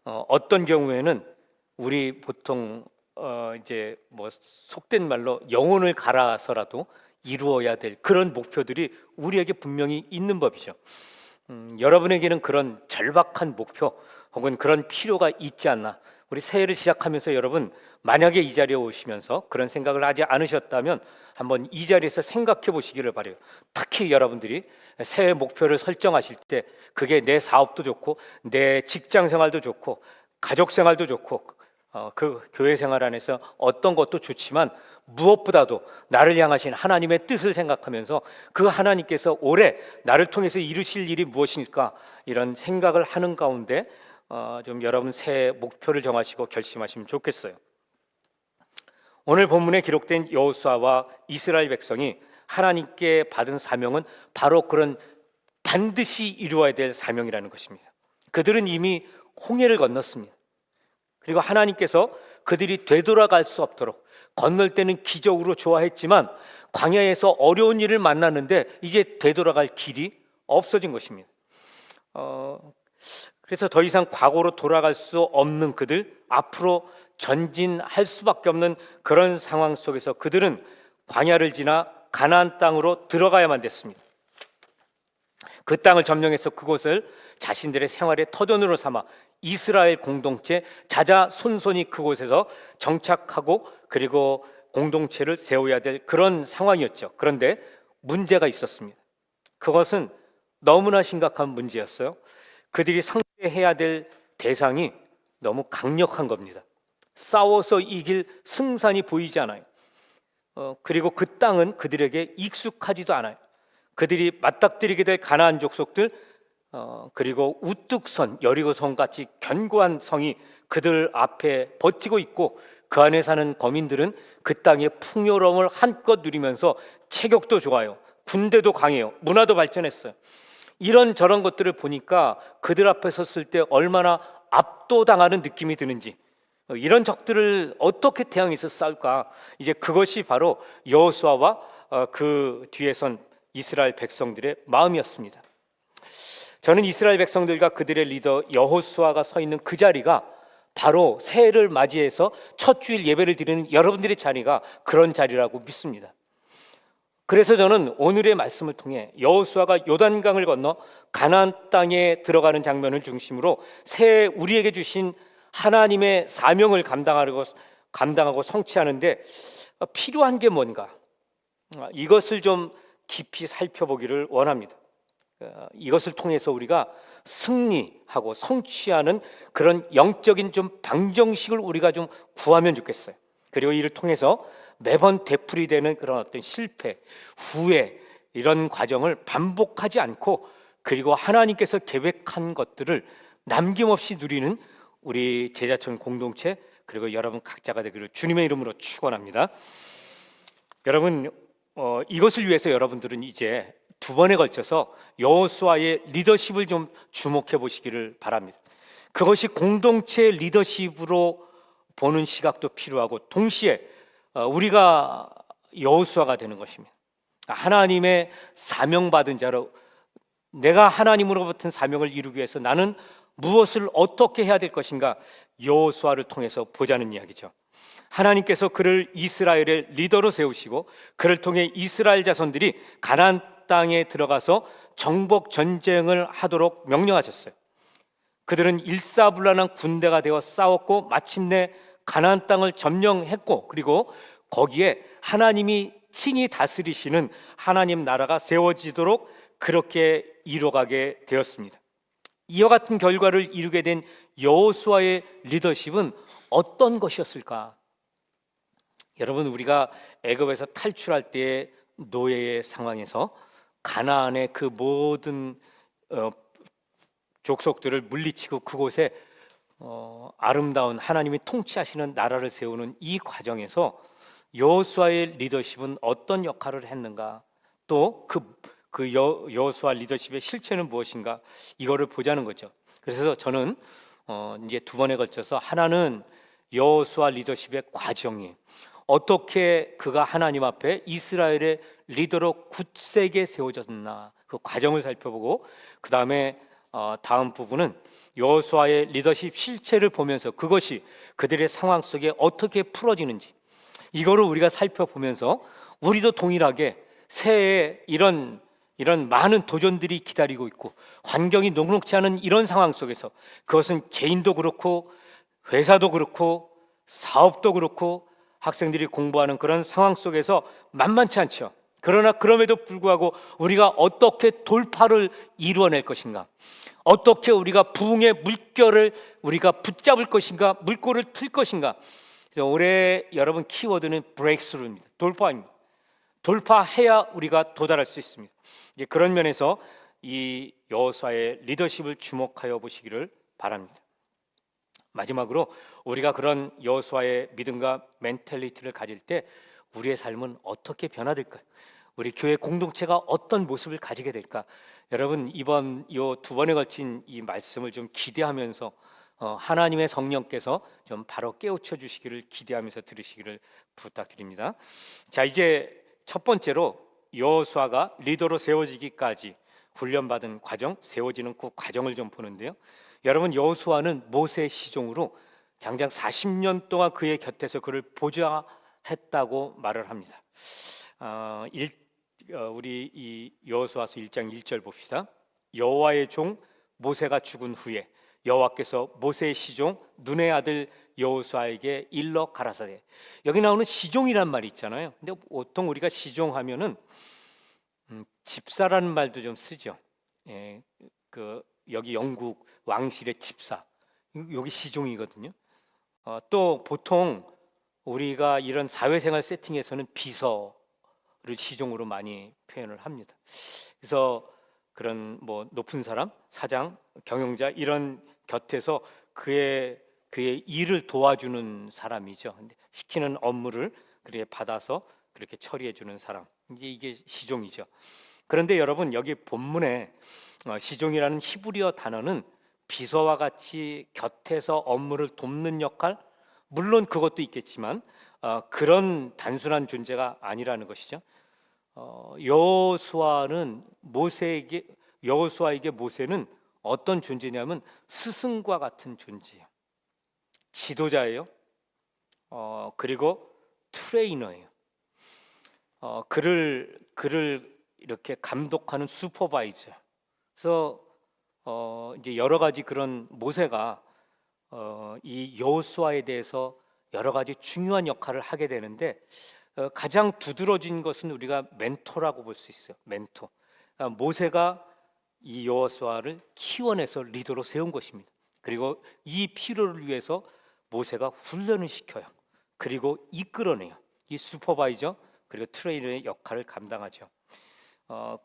어떤 경우에는 우리 보통 이제 속된 말로 영혼을 갈아서라도 이루어야 될 그런 목표들이 우리에게 분명히 있는 법이죠. 여러분에게는 그런 절박한 목표 혹은 그런 필요가 있지 않나. 우리 새해를 시작하면서 여러분, 만약에 이 자리에 오시면서 그런 생각을 하지 않으셨다면 한번 이 자리에서 생각해 보시기를 바라요. 특히 여러분들이 새해 목표를 설정하실 때 그게 내 사업도 좋고 내 직장 생활도 좋고 가족 생활도 좋고 그 교회 생활 안에서 어떤 것도 좋지만 무엇보다도 나를 향하신 하나님의 뜻을 생각하면서 그 하나님께서 올해 나를 통해서 이루실 일이 무엇일까, 이런 생각을 하는 가운데 좀 여러분 새해 목표를 정하시고 결심하시면 좋겠어요. 오늘 본문에 기록된 여호수아와 이스라엘 백성이 하나님께 받은 사명은 바로 그런 반드시 이루어야 될 사명이라는 것입니다. 그들은 이미 홍해를 건넜습니다. 그리고 하나님께서 그들이 되돌아갈 수 없도록, 건널 때는 기적으로 좋아했지만 광야에서 어려운 일을 만났는데 이제 되돌아갈 길이 없어진 것입니다. 그래서 더 이상 과거로 돌아갈 수 없는 그들, 앞으로 전진할 수밖에 없는 그런 상황 속에서 그들은 광야를 지나 가나안 땅으로 들어가야만 됐습니다. 그 땅을 점령해서 그곳을 자신들의 생활의 터전으로 삼아 이스라엘 공동체 자자손손이 그곳에서 정착하고 그리고 공동체를 세워야 될 그런 상황이었죠. 그런데 문제가 있었습니다. 그것은 너무나 심각한 문제였어요. 그들이 상대해야 될 대상이 너무 강력한 겁니다. 싸워서 이길 승산이 보이지 않아요. 그리고 그 땅은 그들에게 익숙하지도 않아요. 그들이 맞닥뜨리게 될 가나안 족속들, 그리고 우뚝선 여리고성 같이 견고한 성이 그들 앞에 버티고 있고, 그 안에 사는 거민들은 그 땅의 풍요로움을 한껏 누리면서 체격도 좋아요, 군대도 강해요, 문화도 발전했어요. 이런 것들을 보니까 그들 앞에 섰을 때 얼마나 압도당하는 느낌이 드는지, 이런 적들을 어떻게 대항해서 싸울까, 이제 그것이 바로 여호수아와 그 뒤에 선 이스라엘 백성들의 마음이었습니다. 저는 이스라엘 백성들과 그들의 리더 여호수아가 서 있는 그 자리가 바로 새해를 맞이해서 첫 주일 예배를 드리는 여러분들의 자리가 그런 자리라고 믿습니다. 그래서 저는 오늘의 말씀을 통해 여호수아가 요단강을 건너 가나안 땅에 들어가는 장면을 중심으로 새해 우리에게 주신 하나님의 사명을 감당하고 성취하는데 필요한 게 뭔가, 이것을 좀 깊이 살펴보기를 원합니다. 이것을 통해서 우리가 승리하고 성취하는 그런 영적인 좀 방정식을 우리가 좀 구하면 좋겠어요. 그리고 이를 통해서 매번 되풀이되는 그런 어떤 실패, 후회, 이런 과정을 반복하지 않고 그리고 하나님께서 계획한 것들을 남김없이 누리는 우리 제자촌 공동체 그리고 여러분 각자가 되기를 주님의 이름으로 축원합니다. 여러분 이것을 위해서 여러분들은 이제 두 번에 걸쳐서 여호수아의 리더십을 좀 주목해 보시기를 바랍니다. 그것이 공동체 리더십으로 보는 시각도 필요하고 동시에 우리가 여호수아가 되는 것입니다. 하나님의 사명받은 자로 내가 하나님으로부터 사명을 이루기 위해서 나는 무엇을 어떻게 해야 될 것인가 여호수아를 통해서 보자는 이야기죠. 하나님께서 그를 이스라엘의 리더로 세우시고 그를 통해 이스라엘 자손들이 가나안 땅에 들어가서 정복 전쟁을 하도록 명령하셨어요. 그들은 일사불란한 군대가 되어 싸웠고 마침내 가나안 땅을 점령했고 그리고 거기에 하나님이 친히 다스리시는 하나님 나라가 세워지도록 그렇게 이뤄가게 되었습니다. 이와 같은 결과를 이루게 된 여호수아의 리더십은 어떤 것이었을까? 여러분 우리가 애굽에서 탈출할 때의 노예의 상황에서 가나안의 그 모든 족속들을 물리치고 그곳에 아름다운 하나님이 통치하시는 나라를 세우는 이 과정에서 여호수아의 리더십은 어떤 역할을 했는가? 또 여호수아 리더십의 실체는 무엇인가? 이거를 보자는 거죠. 그래서 저는 이제 두 번에 걸쳐서 하나는 여호수아 리더십의 과정이 어떻게 그가 하나님 앞에 이스라엘의 리더로 굳세게 세워졌나 그 과정을 살펴보고 그 다음에 다음 부분은 여호수아의 리더십 실체를 보면서 그것이 그들의 상황 속에 어떻게 풀어지는지 이거를 우리가 살펴보면서 우리도 동일하게 새해에 이런 많은 도전들이 기다리고 있고 환경이 녹록지 않은 이런 상황 속에서 그것은 개인도 그렇고 회사도 그렇고 사업도 그렇고 학생들이 공부하는 그런 상황 속에서 만만치 않죠. 그러나 그럼에도 불구하고 우리가 어떻게 돌파를 이루어낼 것인가, 어떻게 우리가 부흥의 물결을 우리가 붙잡을 것인가, 물꼬를 틀 것인가. 그래서 올해 여러분 키워드는 브레이크스루입니다. 돌파입니다. 돌파해야 우리가 도달할 수 있습니다. 이제 그런 면에서 이 여호수아의 리더십을 주목하여 보시기를 바랍니다. 마지막으로 우리가 그런 여호수아의 믿음과 멘탈리티를 가질 때 우리의 삶은 어떻게 변화될까요? 우리 교회 공동체가 어떤 모습을 가지게 될까? 여러분 이번 요 두 번에 걸친 이 말씀을 좀 기대하면서 하나님의 성령께서 좀 바로 깨우쳐 주시기를 기대하면서 들으시기를 부탁드립니다. 자, 이제 첫 번째로 여호수아가 리더로 세워지기까지 훈련받은 과정, 세워지는 그 과정을 좀 보는데요. 여러분 여호수아는 모세의 시종으로 장장 40년 동안 그의 곁에서 그를 보좌했다고 말을 합니다. 우리 이 여호수아서 1장 1절 봅시다. 여호와의 종 모세가 죽은 후에 여호와께서 모세의 시종 눈의 아들 여호수아에게 일러 가라사대. 여기 나오는 시종이란 말이 있잖아요. 근데 보통 우리가 시종하면은 집사라는 말도 좀 쓰죠. 예, 여기 영국 왕실의 집사, 여기 시종이거든요. 또 보통 우리가 이런 사회생활 세팅에서는 비서를 시종으로 많이 표현을 합니다. 그래서 그런 뭐 높은 사람, 사장, 경영자 이런 곁에서 그의 일을 도와주는 사람이죠. 근데 시키는 업무를 그렇게 받아서 그렇게 처리해 주는 사람, 이게 시종이죠. 그런데 여러분 여기 본문에 시종이라는 히브리어 단어는 비서와 같이 곁에서 업무를 돕는 역할, 물론 그것도 있겠지만 그런 단순한 존재가 아니라는 것이죠. 여호수아에게 모세는 어떤 존재냐면 스승과 같은 존재예요. 지도자예요. 그리고 트레이너예요. 그를 이렇게 감독하는 슈퍼바이저. 그래서 이제 여러 가지 그런 모세가 이 여호수아에 대해서 여러 가지 중요한 역할을 하게 되는데 가장 두드러진 것은 우리가 멘토라고 볼 수 있어요. 멘토. 모세가 이 여호수아를 키워내서 리더로 세운 것입니다. 그리고 이 필요를 위해서 모세가 훈련을 시켜요. 그리고 이끌어내요. 이 슈퍼바이저 그리고 트레이너의 역할을 감당하죠.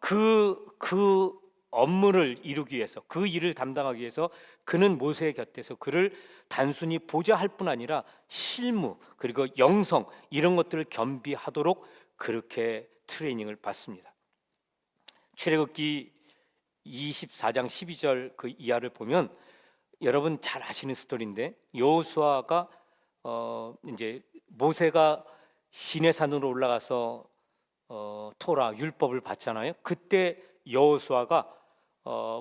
그 업무를 이루기 위해서, 그 일을 담당하기 위해서 그는 모세의 곁에서 그를 단순히 보좌 할 뿐 아니라 실무 그리고 영성 이런 것들을 겸비하도록 그렇게 트레이닝을 받습니다. 출애굽기 24장 12절 그 이하를 보면 여러분 잘 아시는 스토리인데, 여호수아가 이제 모세가 시내산으로 올라가서 토라 율법을 받잖아요. 그때 여호수아가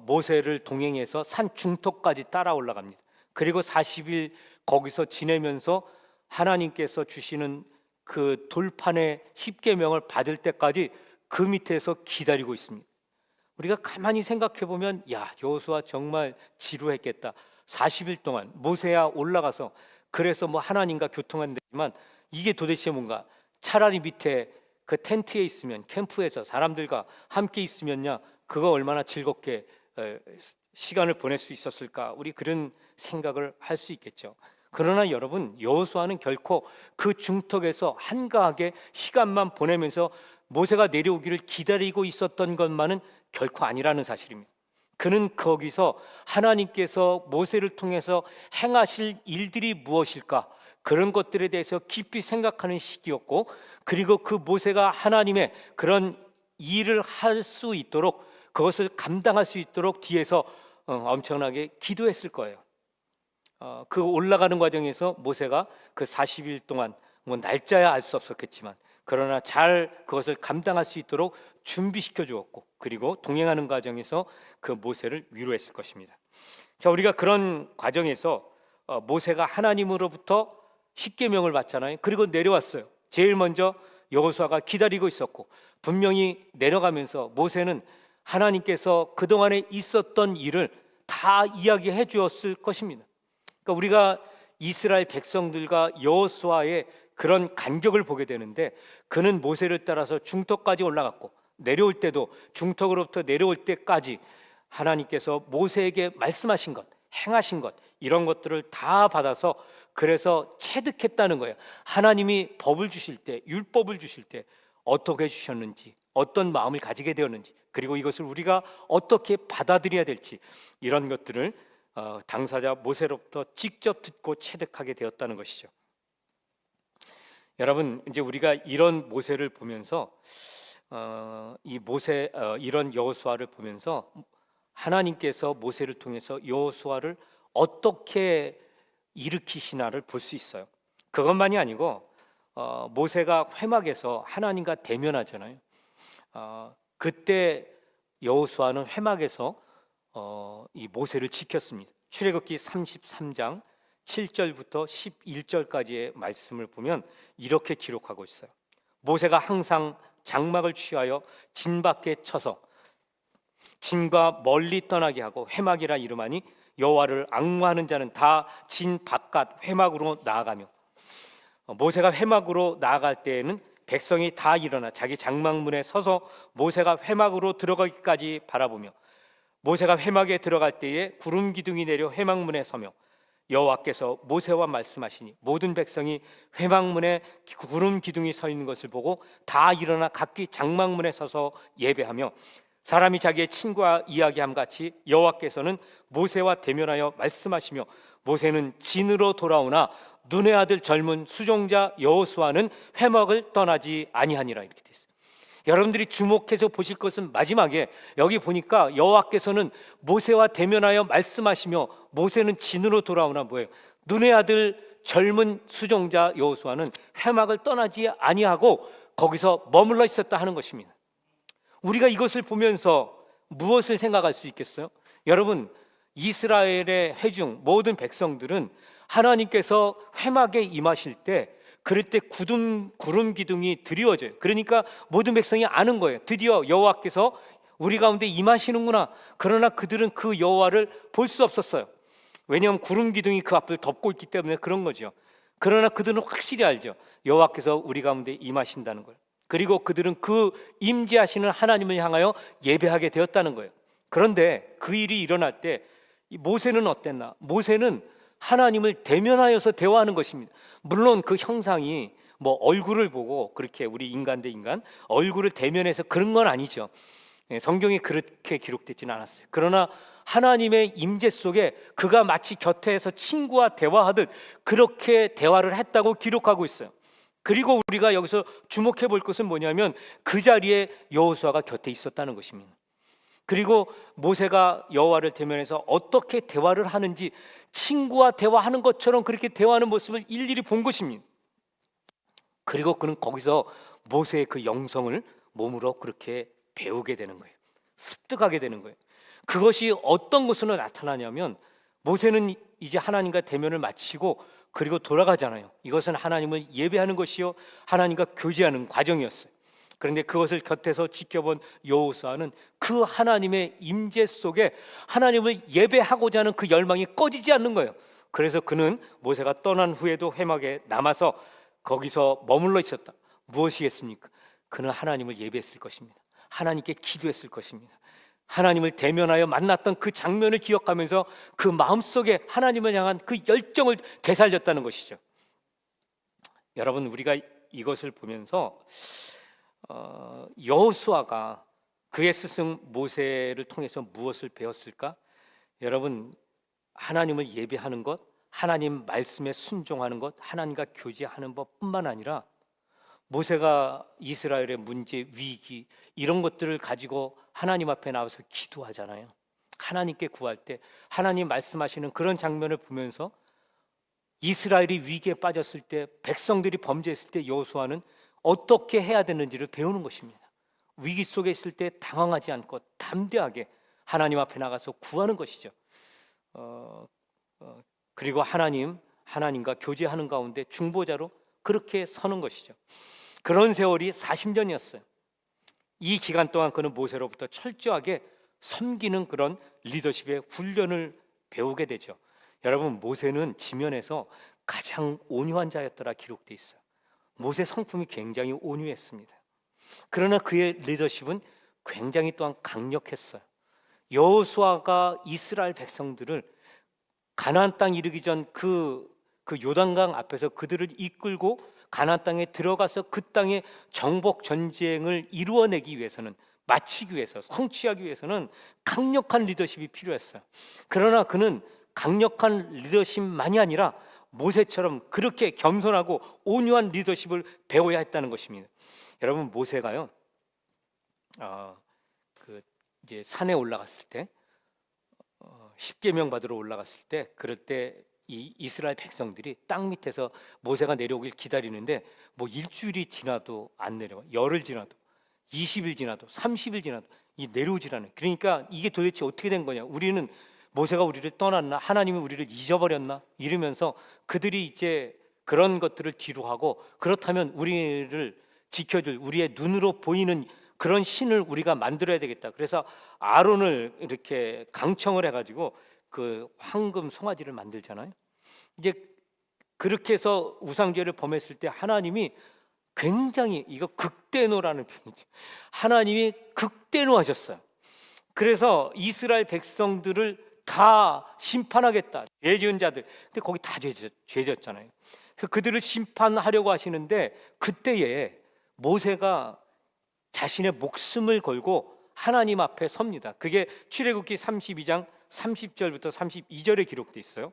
모세를 동행해서 산 중턱까지 따라 올라갑니다. 그리고 40일 거기서 지내면서 하나님께서 주시는 그 돌판의 십계명을 받을 때까지 그 밑에서 기다리고 있습니다. 우리가 가만히 생각해 보면 야, 여호수아 정말 지루했겠다. 40일 동안 모세야 올라가서 그래서 뭐 하나님과 교통한다지만 이게 도대체 뭔가, 차라리 밑에 그 텐트에 있으면, 캠프에서 사람들과 함께 있으면야 그거 얼마나 즐겁게 시간을 보낼 수 있었을까, 우리 그런 생각을 할 수 있겠죠. 그러나 여러분, 여호수아는 결코 그 중턱에서 한가하게 시간만 보내면서 모세가 내려오기를 기다리고 있었던 것만은 결코 아니라는 사실입니다. 그는 거기서 하나님께서 모세를 통해서 행하실 일들이 무엇일까, 그런 것들에 대해서 깊이 생각하는 시기였고, 그리고 그 모세가 하나님의 그런 일을 할 수 있도록, 그것을 감당할 수 있도록 뒤에서 엄청나게 기도했을 거예요. 그 올라가는 과정에서 모세가 그 40일 동안 뭐 날짜야 알 수 없었겠지만 그러나 잘 그것을 감당할 수 있도록 준비시켜 주었고, 그리고 동행하는 과정에서 그 모세를 위로했을 것입니다. 자, 우리가 그런 과정에서 모세가 하나님으로부터 십계명을 받잖아요. 그리고 내려왔어요. 제일 먼저 여호수아가 기다리고 있었고, 분명히 내려가면서 모세는 하나님께서 그동안에 있었던 일을 다 이야기해 주었을 것입니다. 그러니까 우리가 이스라엘 백성들과 여호수아의 그런 간격을 보게 되는데, 그는 모세를 따라서 중턱까지 올라갔고, 내려올 때도 중턱으로부터 내려올 때까지 하나님께서 모세에게 말씀하신 것, 행하신 것, 이런 것들을 다 받아서 그래서 체득했다는 거예요. 하나님이 법을 주실 때, 율법을 주실 때 어떻게 주셨는지, 어떤 마음을 가지게 되었는지, 그리고 이것을 우리가 어떻게 받아들여야 될지, 이런 것들을 당사자 모세로부터 직접 듣고 체득하게 되었다는 것이죠. 여러분, 이제 우리가 이런 모세를 보면서 이런 여호수아를 보면서 하나님께서 모세를 통해서 여호수아를 어떻게 일으키시나를 볼 수 있어요. 그것만이 아니고 모세가 회막에서 하나님과 대면하잖아요. 그때 여호수아는 회막에서 이 모세를 지켰습니다. 출애굽기 33장 7절부터 11절까지의 말씀을 보면 이렇게 기록하고 있어요. 모세가 항상 장막을 취하여 진 밖에 쳐서 진과 멀리 떠나게 하고 회막이라 이름하니 여호와를 앙무하는 자는 다 진 바깥 회막으로 나아가며, 모세가 회막으로 나아갈 때에는 백성이 다 일어나 자기 장막문에 서서 모세가 회막으로 들어가기까지 바라보며, 모세가 회막에 들어갈 때에 구름 기둥이 내려 회막문에 서며 여호와께서 모세와 말씀하시니 모든 백성이 회막문에 구름 기둥이 서 있는 것을 보고 다 일어나 각기 장막문에 서서 예배하며, 사람이 자기의 친구와 이야기함 같이 여호와께서는 모세와 대면하여 말씀하시며, 모세는 진으로 돌아오나 눈의 아들 젊은 수종자 여호수아는 회막을 떠나지 아니하니라, 이렇게 되어 있어요. 여러분들이 주목해서 보실 것은 마지막에 여기 보니까 여호와께서는 모세와 대면하여 말씀하시며 모세는 진으로 돌아오나 뭐예요? 눈의 아들 젊은 수종자 여호수아는 회막을 떠나지 아니하고 거기서 머물러 있었다 하는 것입니다. 우리가 이것을 보면서 무엇을 생각할 수 있겠어요? 여러분, 이스라엘의 회중 모든 백성들은 하나님께서 회막에 임하실 때 그럴 때 구름 기둥이 드리워져요. 그러니까 모든 백성이 아는 거예요. 드디어 여호와께서 우리 가운데 임하시는구나. 그러나 그들은 그 여호와를 볼 수 없었어요. 왜냐하면 구름 기둥이 그 앞을 덮고 있기 때문에 그런 거죠. 그러나 그들은 확실히 알죠. 여호와께서 우리 가운데 임하신다는 걸. 그리고 그들은 그 임재하시는 하나님을 향하여 예배하게 되었다는 거예요. 그런데 그 일이 일어날 때 모세는 어땠나? 모세는 하나님을 대면하여서 대화하는 것입니다. 물론 그 형상이 뭐 얼굴을 보고 그렇게 우리 인간 대 인간 얼굴을 대면해서 그런 건 아니죠. 성경에 그렇게 기록되지는 않았어요. 그러나 하나님의 임재 속에 그가 마치 곁에서 친구와 대화하듯 그렇게 대화를 했다고 기록하고 있어요. 그리고 우리가 여기서 주목해 볼 것은 뭐냐면 그 자리에 여호수아가 곁에 있었다는 것입니다. 그리고 모세가 여호와를 대면해서 어떻게 대화를 하는지 친구와 대화하는 것처럼 그렇게 대화하는 모습을 일일이 본 것입니다. 그리고 그는 거기서 모세의 그 영성을 몸으로 그렇게 배우게 되는 거예요. 습득하게 되는 거예요. 그것이 어떤 것으로 나타나냐면 모세는 이제 하나님과 대면을 마치고 그리고 돌아가잖아요. 이것은 하나님을 예배하는 것이요 하나님과 교제하는 과정이었어요. 그런데 그것을 곁에서 지켜본 여호수아는 그 하나님의 임재 속에 하나님을 예배하고자 하는 그 열망이 꺼지지 않는 거예요. 그래서 그는 모세가 떠난 후에도 회막에 남아서 거기서 머물러 있었다. 무엇이겠습니까? 그는 하나님을 예배했을 것입니다. 하나님께 기도했을 것입니다. 하나님을 대면하여 만났던 그 장면을 기억하면서 그 마음속에 하나님을 향한 그 열정을 되살렸다는 것이죠. 여러분, 우리가 이것을 보면서 여호수아가 그의 스승 모세를 통해서 무엇을 배웠을까? 여러분, 하나님을 예배하는 것, 하나님 말씀에 순종하는 것, 하나님과 교제하는 것뿐만 아니라 모세가 이스라엘의 문제, 위기 이런 것들을 가지고 하나님 앞에 나와서 기도하잖아요. 하나님께 구할 때 하나님 말씀하시는 그런 장면을 보면서 이스라엘이 위기에 빠졌을 때, 백성들이 범죄했을 때 여호수아는 어떻게 해야 되는지를 배우는 것입니다. 위기 속에 있을 때 당황하지 않고 담대하게 하나님 앞에 나가서 구하는 것이죠. 그리고 하나님과 교제하는 가운데 중보자로 그렇게 서는 것이죠. 그런 세월이 40년이었어요. 이 기간 동안 그는 모세로부터 철저하게 섬기는 그런 리더십의 훈련을 배우게 되죠. 여러분, 모세는 지면에서 가장 온유한 자였더라 기록돼 있어요. 모세 성품이 굉장히 온유했습니다. 그러나 그의 리더십은 굉장히 또한 강력했어요. 여호수아가 이스라엘 백성들을 가나안 땅 이르기 전 그 요단강 앞에서 그들을 이끌고 가나안 땅에 들어가서 그 땅의 정복 전쟁을 이루어내기 위해서는, 마치기 위해서, 성취하기 위해서는 강력한 리더십이 필요했어요. 그러나 그는 강력한 리더십만이 아니라 모세처럼 그렇게 겸손하고 온유한 리더십을 배워야 했다는 것입니다. 여러분, 모세가요, 이제 산에 올라갔을 때, 십계명 받으러 올라갔을 때, 그럴 때 이 이스라엘 백성들이 땅 밑에서 모세가 내려오길 기다리는데 뭐 일주일이 지나도 안 내려와. 열흘 지나도, 20일 지나도, 30일 지나도 이 내려오질 않아요. 그러니까 이게 도대체 어떻게 된 거냐? 우리는 모세가 우리를 떠났나? 하나님이 우리를 잊어버렸나? 이러면서 그들이 이제 그런 것들을 뒤로 하고, 그렇다면 우리를 지켜줄, 우리의 눈으로 보이는 그런 신을 우리가 만들어야 되겠다. 그래서 아론을 이렇게 강청을 해가지고 그 황금 송아지를 만들잖아요. 이제 그렇게 해서 우상죄를 범했을 때 하나님이 굉장히, 이거 극대노라는 표현이죠. 하나님이 극대노하셨어요. 그래서 이스라엘 백성들을 다 심판하겠다. 죄 지은 자들. 근데 거기 다 죄 지었잖아요. 그래서 그들을 심판하려고 하시는데 그때에 모세가 자신의 목숨을 걸고 하나님 앞에 섭니다. 그게 출애굽기 32장 30절부터 32절에 기록돼 있어요.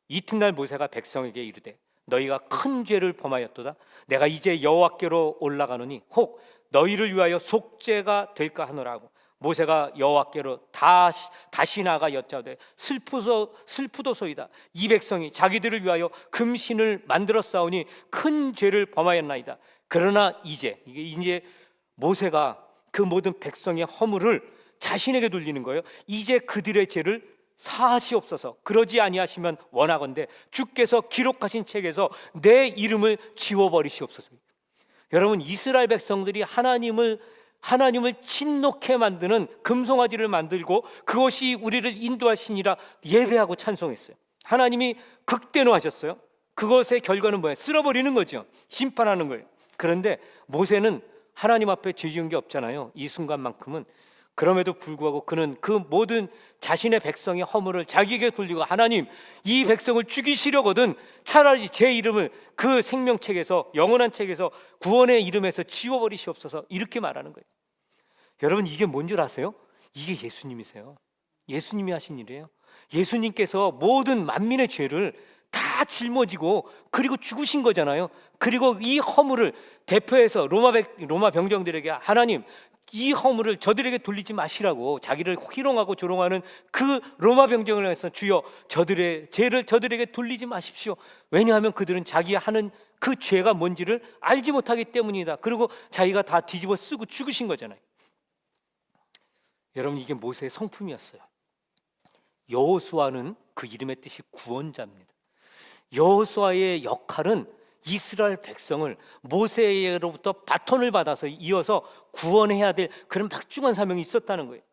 이튿날 모세가 백성에게 이르되 너희가 큰 죄를 범하였도다. 내가 이제 여호와께로 올라가노니 혹 너희를 위하여 속죄가 될까 하노라고. 모세가 여호와께로 다시 나아가 여짜오되 슬프도소이다. 이 백성이 자기들을 위하여 금신을 만들어 싸우니 큰 죄를 범하였나이다. 그러나 이제 모세가 그 모든 백성의 허물을 자신에게 돌리는 거예요. 이제 그들의 죄를 사하시옵소서. 그러지 아니하시면 원하건대 주께서 기록하신 책에서 내 이름을 지워버리시옵소서. 여러분, 이스라엘 백성들이 하나님을 진노케 만드는 금송아지를 만들고 그것이 우리를 인도하시니라 예배하고 찬송했어요. 하나님이 극대노하셨어요. 그것의 결과는 뭐예요? 쓸어버리는 거죠. 심판하는 거예요. 그런데 모세는 하나님 앞에 죄 지은 게 없잖아요. 이 순간만큼은. 그럼에도 불구하고 그는 그 모든 자신의 백성의 허물을 자기에게 돌리고, 하나님, 이 백성을 죽이시려거든 차라리 제 이름을 그 생명책에서, 영원한 책에서, 구원의 이름에서 지워버리시옵소서, 이렇게 말하는 거예요. 여러분 이게 뭔 줄 아세요? 이게 예수님이세요. 예수님이 하신 일이에요. 예수님께서 모든 만민의 죄를 다 짊어지고 그리고 죽으신 거잖아요. 그리고 이 허물을 대표해서 로마 병정들에게 하나님 이 허물을 저들에게 돌리지 마시라고 자기를 희롱하고 조롱하는 그 로마 병정을 해서 주여 저들의 죄를 저들에게 돌리지 마십시오. 왜냐하면 그들은 자기 하는 그 죄가 뭔지를 알지 못하기 때문이다. 그리고 자기가 다 뒤집어 쓰고 죽으신 거잖아요. 여러분 이게 모세의 성품이었어요. 여호수아는 그 이름의 뜻이 구원자입니다. 여호수아의 역할은 이스라엘 백성을 모세로부터 바톤을 받아서 이어서 구원해야 될 그런 막중한 사명이 있었다는 거예요.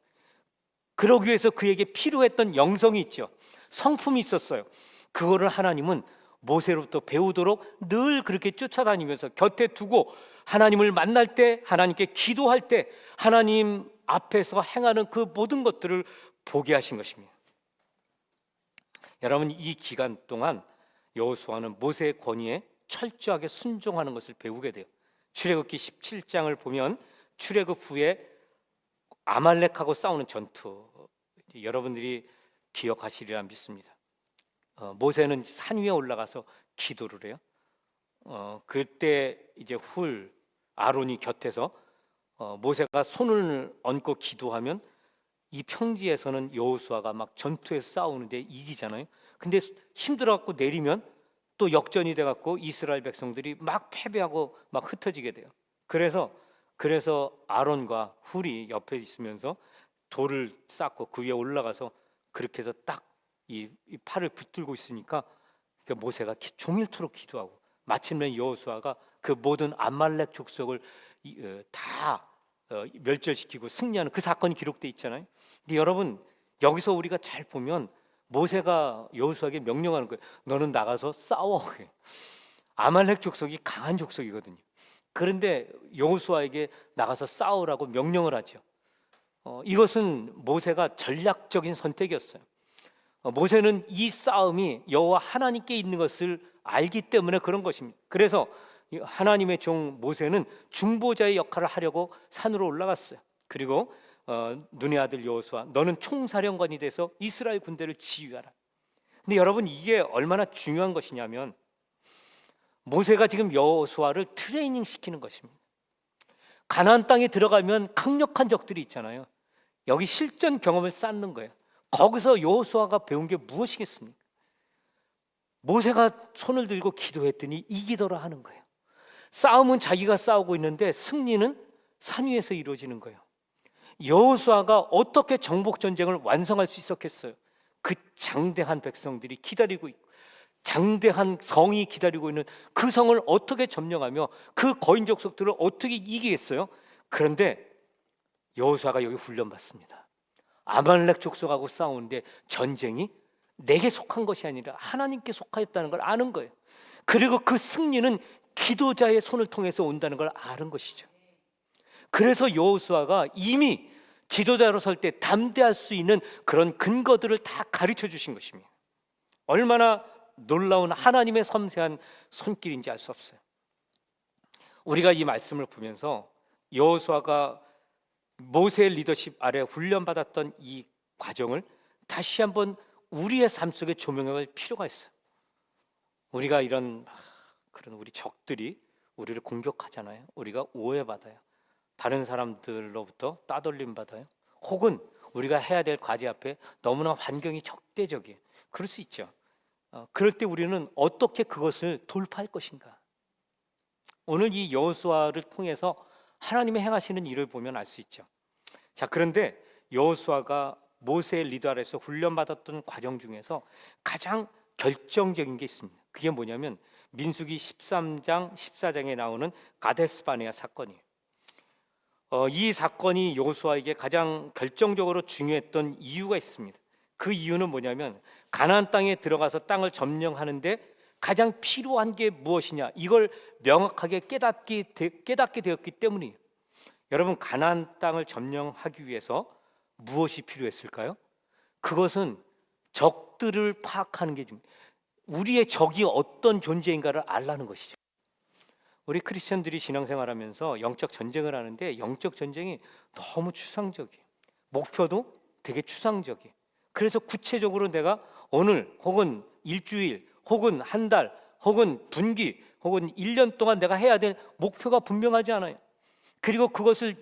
그러기 위해서 그에게 필요했던 영성이 있죠. 성품이 있었어요. 그거를 하나님은 모세로부터 배우도록 늘 그렇게 쫓아다니면서 곁에 두고 하나님을 만날 때, 하나님께 기도할 때 하나님 앞에서 행하는 그 모든 것들을 보게 하신 것입니다. 여러분 이 기간 동안 여호수아는 모세의 권위에 철저하게 순종하는 것을 배우게 돼요. 출애굽기 17장을 보면 출애굽 후에 아말렉하고 싸우는 전투 여러분들이 기억하시리라 믿습니다. 모세는 산 위에 올라가서 기도를 해요. 그때 이제 아론이 곁에서 모세가 손을 얹고 기도하면 이 평지에서는 여호수아가 막 전투에서 싸우는데 이기잖아요. 근데 힘들어갖고 내리면 또 역전이 돼갖고 이스라엘 백성들이 막 패배하고 막 흩어지게 돼요. 그래서 아론과 훌이 옆에 있으면서 돌을 쌓고 그 위에 올라가서 그렇게 해서 딱 이 팔을 붙들고 있으니까 모세가 종일토록 기도하고 마침내 여호수아가 그 모든 아말렉 족속을 다 멸절시키고 승리하는 그 사건이 기록돼 있잖아요. 근데 여러분 여기서 우리가 잘 보면 모세가 여호수아에게 명령하는 거예요. 너는 나가서 싸워. 아말렉 족속이 강한 족속이거든요. 그런데 여호수아에게 나가서 싸우라고 명령을 하죠. 이것은 모세가 전략적인 선택이었어요. 모세는 이 싸움이 여호와 하나님께 있는 것을 알기 때문에 그런 것입니다. 그래서 하나님의 종 모세는 중보자의 역할을 하려고 산으로 올라갔어요. 그리고 눈의 아들 여호수아 너는 총사령관이 돼서 이스라엘 군대를 지휘하라. 근데 여러분 이게 얼마나 중요한 것이냐면 모세가 지금 여호수아를 트레이닝 시키는 것입니다. 가나안 땅에 들어가면 강력한 적들이 있잖아요. 여기 실전 경험을 쌓는 거예요. 거기서 여호수아가 배운 게 무엇이겠습니까? 모세가 손을 들고 기도했더니 이기더라 하는 거예요. 싸움은 자기가 싸우고 있는데 승리는 산 위에서 이루어지는 거예요. 여호수아가 어떻게 정복 전쟁을 완성할 수 있었겠어요? 그 장대한 백성들이 기다리고 있고 장대한 성이 기다리고 있는 그 성을 어떻게 점령하며 그 거인 족속들을 어떻게 이기겠어요? 그런데 여호수아가 여기 훈련받습니다. 아말렉 족속하고 싸우는데 전쟁이 내게 속한 것이 아니라 하나님께 속하였다는 걸 아는 거예요. 그리고 그 승리는 기도자의 손을 통해서 온다는 걸 아는 것이죠. 그래서 여호수아가 이미 지도자로 설 때 담대할 수 있는 그런 근거들을 다 가르쳐 주신 것입니다. 얼마나 놀라운 하나님의 섬세한 손길인지 알 수 없어요. 우리가 이 말씀을 보면서 여호수아가 모세의 리더십 아래 훈련받았던 이 과정을 다시 한번 우리의 삶 속에 조명할 필요가 있어요. 우리가 그런 우리 적들이 우리를 공격하잖아요. 우리가 오해받아요. 다른 사람들로부터 따돌림 받아요. 혹은 우리가 해야 될 과제 앞에 너무나 환경이 적대적이에요. 그럴 수 있죠. 그럴 때 우리는 어떻게 그것을 돌파할 것인가? 오늘 이 여호수아를 통해서 하나님의 행하시는 일을 보면 알 수 있죠. 자, 그런데 여호수아가 모세의 리더 아래서 훈련받았던 과정 중에서 가장 결정적인 게 있습니다. 그게 뭐냐면 민수기 13장 14장에 나오는 가데스바네아 사건이에요. 이 사건이 여호수아에게 가장 결정적으로 중요했던 이유가 있습니다. 그 이유는 뭐냐면 가나안 땅에 들어가서 땅을 점령하는데 가장 필요한 게 무엇이냐, 이걸 명확하게 깨닫게 되었기 때문이에요. 여러분, 가나안 땅을 점령하기 위해서 무엇이 필요했을까요? 그것은 적들을 파악하는 게 중요해요. 우리의 적이 어떤 존재인가를 알라는 것이죠. 우리 크리스천들이 신앙생활하면서 영적 전쟁을 하는데 영적 전쟁이 너무 추상적이에요. 목표도 되게 추상적이에요. 그래서 구체적으로 내가 오늘 혹은 일주일 혹은 한 달 혹은 분기 혹은 1년 동안 내가 해야 될 목표가 분명하지 않아요. 그리고 그것을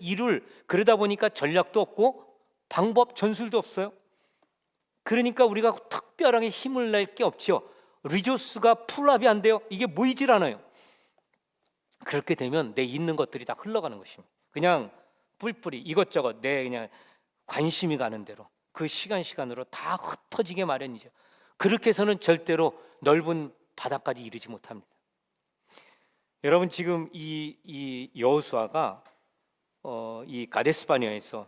그러다 보니까 전략도 없고 방법 전술도 없어요. 그러니까 우리가 특별하게 힘을 낼 게 없죠. 리소스가 풀업이 안 돼요. 이게 모이질 않아요. 그렇게 되면 내 있는 것들이 다 흘러가는 것입니다. 그냥 뿔뿔이 이것저것 내 그냥 관심이 가는 대로 그 시간으로 다 흩어지게 마련이죠. 그렇게 해서는 절대로 넓은 바다까지 이르지 못합니다. 여러분 지금 이 여호수아가 이 가데스바네아에서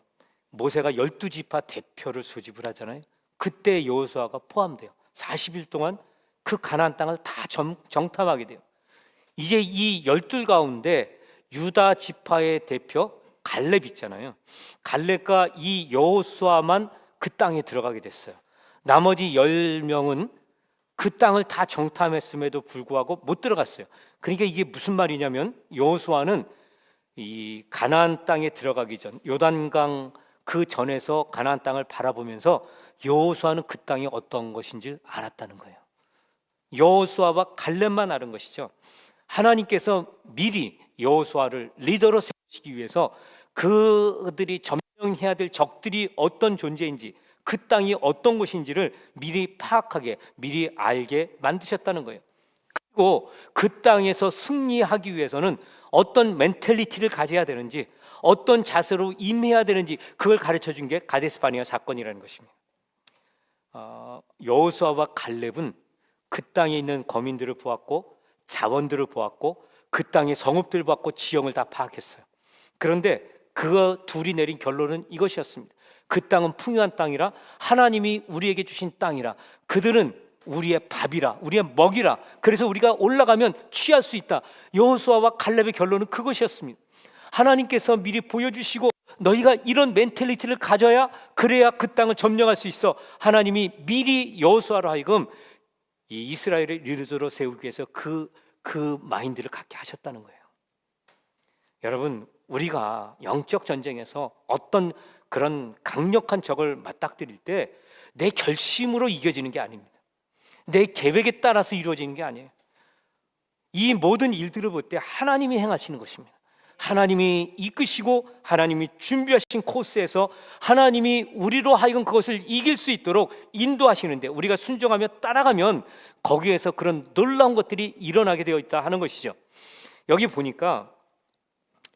모세가 12지파 대표를 소집을 하잖아요. 그때 여호수아가 포함돼요. 40일 동안 그 가나안 땅을 다 정탐하게 돼요. 이제 이 12 가운데 유다 지파의 대표 갈렙 있잖아요. 갈렙과 이 여호수아만 그 땅에 들어가게 됐어요. 나머지 10명은 그 땅을 다 정탐했음에도 불구하고 못 들어갔어요. 그러니까 이게 무슨 말이냐면 여호수아는 이 가나안 땅에 들어가기 전 요단강 그 전에서 가나안 땅을 바라보면서 여호수아는 그 땅이 어떤 것인지 알았다는 거예요. 여호수아와 갈렙만 아는 것이죠. 하나님께서 미리 여호수아를 리더로 세우시기 위해서 그들이 점령해야 될 적들이 어떤 존재인지 그 땅이 어떤 곳인지를 미리 파악하게 미리 알게 만드셨다는 거예요. 그리고 그 땅에서 승리하기 위해서는 어떤 멘탈리티를 가져야 되는지 어떤 자세로 임해야 되는지 그걸 가르쳐 준 게 가데스바네아 사건이라는 것입니다. 여호수아와 갈렙은 그 땅에 있는 거민들을 보았고 자원들을 보았고 그 땅의 성읍들을 보았고 지형을 다 파악했어요. 그런데 그 둘이 내린 결론은 이것이었습니다. 그 땅은 풍요한 땅이라 하나님이 우리에게 주신 땅이라 그들은 우리의 밥이라 우리의 먹이라 그래서 우리가 올라가면 취할 수 있다. 여호수아와 갈렙의 결론은 그것이었습니다. 하나님께서 미리 보여주시고 너희가 이런 멘탈리티를 가져야 그래야 그 땅을 점령할 수 있어. 하나님이 미리 여호수아로 하여금 이 이스라엘을 리더로 세우기 위해서 그 마인드를 갖게 하셨다는 거예요. 여러분 우리가 영적 전쟁에서 어떤 그런 강력한 적을 맞닥뜨릴 때 내 결심으로 이겨지는 게 아닙니다. 내 계획에 따라서 이루어지는 게 아니에요. 이 모든 일들을 볼 때 하나님이 행하시는 것입니다. 하나님이 이끄시고 하나님이 준비하신 코스에서 하나님이 우리로 하여금 그것을 이길 수 있도록 인도하시는데 우리가 순종하며 따라가면 거기에서 그런 놀라운 것들이 일어나게 되어 있다 하는 것이죠. 여기 보니까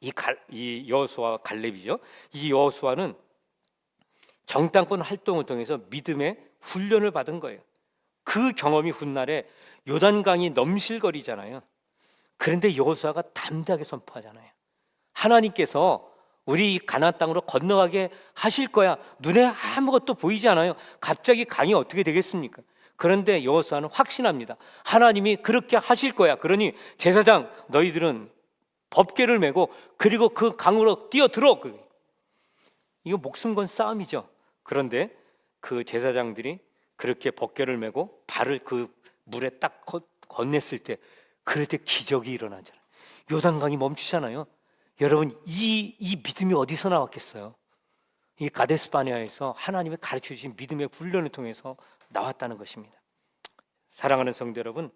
이 여호수아 갈렙이죠. 이 여호수아는 정탐꾼 활동을 통해서 믿음의 훈련을 받은 거예요. 그 경험이 훗날에 요단강이 넘실거리잖아요. 그런데 여호수아가 담대하게 선포하잖아요. 하나님께서 우리 가나안 땅으로 건너가게 하실 거야. 눈에 아무것도 보이지 않아요. 갑자기 강이 어떻게 되겠습니까? 그런데 여호수아는 확신합니다. 하나님이 그렇게 하실 거야. 그러니 제사장 너희들은 법궤를 메고 그리고 그 강으로 뛰어들어. 이거 목숨 건 싸움이죠. 그런데 그 제사장들이 그렇게 법궤를 메고 발을 그 물에 딱 건넸을 때 그럴 때 기적이 일어나잖아요. 요단강이 멈추잖아요. 여러분 이 믿음이 어디서 나왔겠어요? 이 가데스바네아에서 하나님이 가르쳐 주신 믿음의 훈련을 통해서 나왔다는 것입니다. 사랑하는 성도 여러분,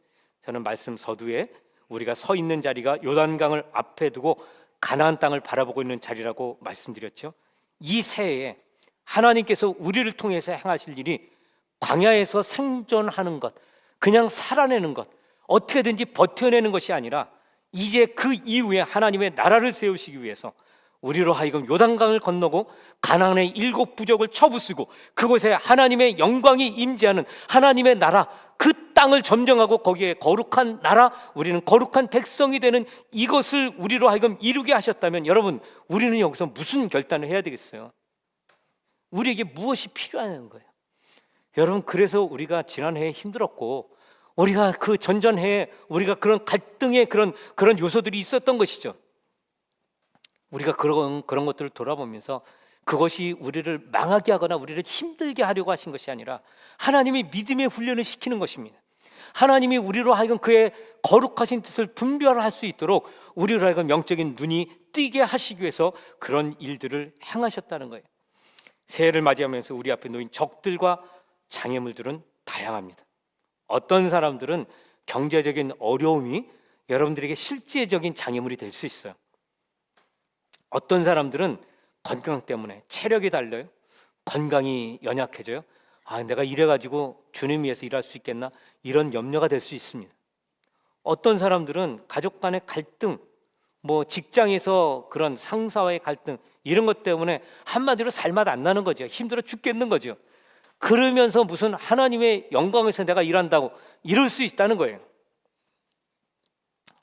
저는 말씀 서두에 우리가 서 있는 자리가 요단강을 앞에 두고 가나안 땅을 바라보고 있는 자리라고 말씀드렸죠. 이 새해에 하나님께서 우리를 통해서 행하실 일이 광야에서 생존하는 것, 그냥 살아내는 것, 어떻게든지 버텨내는 것이 아니라 이제 그 이후에 하나님의 나라를 세우시기 위해서 우리로 하여금 요단강을 건너고 가나안의 7 부족을 쳐부수고 그곳에 하나님의 영광이 임재하는 하나님의 나라, 그 땅을 점령하고 거기에 거룩한 나라, 우리는 거룩한 백성이 되는 이것을 우리로 하여금 이루게 하셨다면 여러분 우리는 여기서 무슨 결단을 해야 되겠어요? 우리에게 무엇이 필요한 거예요? 여러분 그래서 우리가 지난해에 힘들었고 우리가 그 전전해에 우리가 그런 갈등의 그런 요소들이 있었던 것이죠. 우리가 그런 것들을 돌아보면서 그것이 우리를 망하게 하거나 우리를 힘들게 하려고 하신 것이 아니라 하나님이 믿음의 훈련을 시키는 것입니다. 하나님이 우리로 하여금 그의 거룩하신 뜻을 분별할 수 있도록 우리로 하여금 영적인 눈이 띄게 하시기 위해서 그런 일들을 행하셨다는 거예요. 새해를 맞이하면서 우리 앞에 놓인 적들과 장애물들은 다양합니다. 어떤 사람들은 경제적인 어려움이 여러분들에게 실제적인 장애물이 될 수 있어요. 어떤 사람들은 건강 때문에 체력이 달려요. 건강이 연약해져요. 내가 이래가지고 주님 위해서 일할 수 있겠나? 이런 염려가 될 수 있습니다. 어떤 사람들은 가족 간의 갈등, 직장에서 그런 상사와의 갈등, 이런 것 때문에 한마디로 살맛 안 나는 거죠. 힘들어 죽겠는 거죠. 그러면서 무슨 하나님의 영광에서 내가 일한다고 이럴 수 있다는 거예요.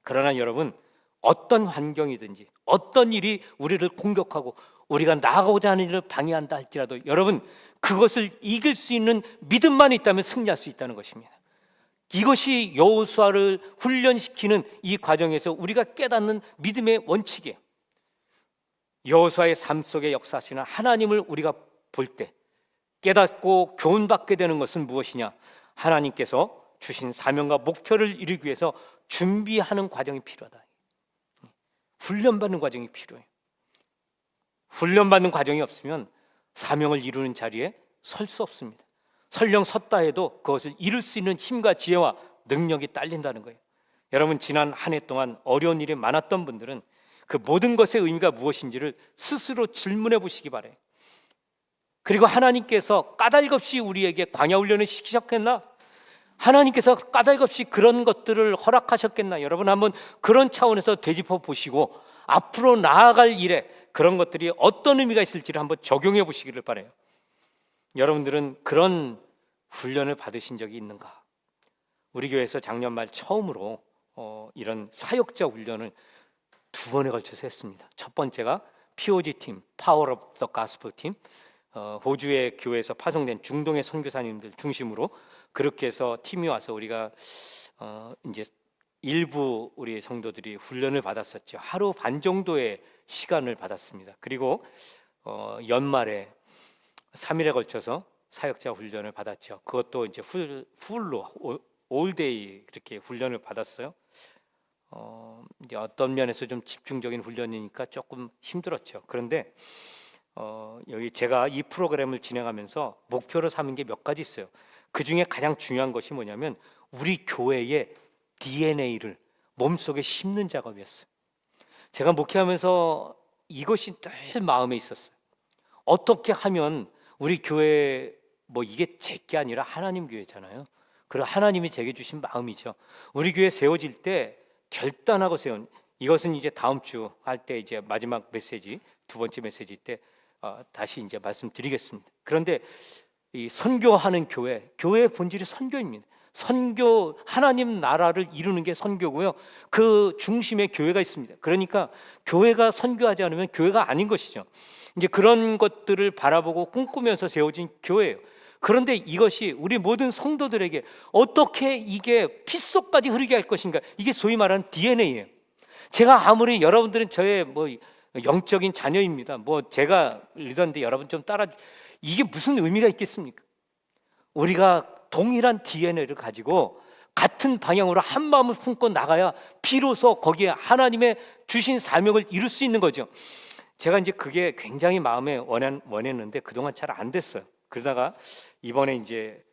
그러나 여러분, 어떤 환경이든지 어떤 일이 우리를 공격하고 우리가 나아가고자 하는 일을 방해한다 할지라도 여러분, 그것을 이길 수 있는 믿음만 있다면 승리할 수 있다는 것입니다. 이것이 여호수아를 훈련시키는 이 과정에서 우리가 깨닫는 믿음의 원칙이에요. 여호수아의 삶 속에 역사하시는 하나님을 우리가 볼 때 깨닫고 교훈받게 되는 것은 무엇이냐? 하나님께서 주신 사명과 목표를 이루기 위해서 준비하는 과정이 필요하다. 훈련받는 과정이 필요해요. 훈련받는 과정이 없으면 사명을 이루는 자리에 설 수 없습니다. 설령 섰다 해도 그것을 이룰 수 있는 힘과 지혜와 능력이 딸린다는 거예요. 여러분, 지난 한 해 동안 어려운 일이 많았던 분들은 그 모든 것의 의미가 무엇인지를 스스로 질문해 보시기 바라요. 그리고 하나님께서 까닭없이 우리에게 광야 훈련을 시키셨겠나? 하나님께서 까닭없이 그런 것들을 허락하셨겠나? 여러분, 한번 그런 차원에서 되짚어 보시고 앞으로 나아갈 일에 그런 것들이 어떤 의미가 있을지를 한번 적용해 보시기를 바라요. 여러분들은 그런 훈련을 받으신 적이 있는가? 우리 교회에서 작년 말 처음으로 이런 사역자 훈련을 2번에 걸쳐서 했습니다. 첫 번째가 POG 팀, Power of the Gospel 팀, 호주의 교회에서 파송된 중동의 선교사님들 중심으로 그렇게 해서 팀이 와서 우리가 이제 일부 우리 성도들이 훈련을 받았었죠. 하루 반 정도의 시간을 받았습니다. 그리고 연말에 3일에 걸쳐서 사역자 훈련을 받았죠. 그것도 이제 풀로 올데이 그렇게 훈련을 받았어요. 이제 어떤 면에서 좀 집중적인 훈련이니까 조금 힘들었죠. 그런데 여기 제가 이 프로그램을 진행하면서 목표로 삼은 게 몇 가지 있어요. 그 중에 가장 중요한 것이 뭐냐면 우리 교회의 DNA를 몸속에 심는 작업이었어요. 제가 목회하면서 이것이 늘 마음에 있었어요. 어떻게 하면 우리 교회 이게 제 게 아니라 하나님 교회잖아요. 그리고 하나님이 제게 주신 마음이죠. 우리 교회 세워질 때 결단하고 세운, 이것은 이제 다음 주 할 때 이제 마지막 메시지, 2번째 메시지 때 다시 이제 말씀드리겠습니다. 그런데 이 선교하는 교회의 본질이 선교입니다. 선교, 하나님 나라를 이루는 게 선교고요. 그 중심에 교회가 있습니다. 그러니까 교회가 선교하지 않으면 교회가 아닌 것이죠. 이제 그런 것들을 바라보고 꿈꾸면서 세워진 교회예요. 그런데 이것이 우리 모든 성도들에게 어떻게 이게 피 속까지 흐르게 할 것인가? 이게 소위 말하는 DNA예요. 제가 아무리 여러분들은 저의 영적인 자녀입니다. 제가 리더인데 여러분 좀 따라, 이게 무슨 의미가 있겠습니까? 우리가 동일한 DNA를 가지고 같은 방향으로 한 마음을 품고 나가야 비로소 거기에 하나님의 주신 사명을 이룰 수 있는 거죠. 제가 이제 그게 굉장히 마음에 원했는데 그동안 잘 안 됐어요. 그러다가 이번에 이제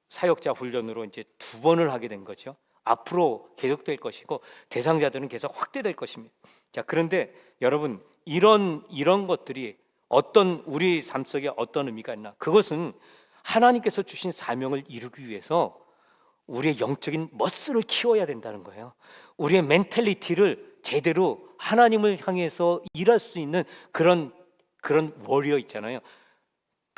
사역자 훈련으로 이제 2번을 하게 된 거죠. 앞으로 계속될 것이고 대상자들은 계속 확대될 것입니다. 자, 그런데 여러분, 이런 것들이 어떤 우리 삶 속에 어떤 의미가 있나? 그것은 하나님께서 주신 사명을 이루기 위해서 우리의 영적인 머슬을 키워야 된다는 거예요. 우리의 멘탈리티를 제대로 하나님을 향해서 일할 수 있는 그런 워리어 있잖아요.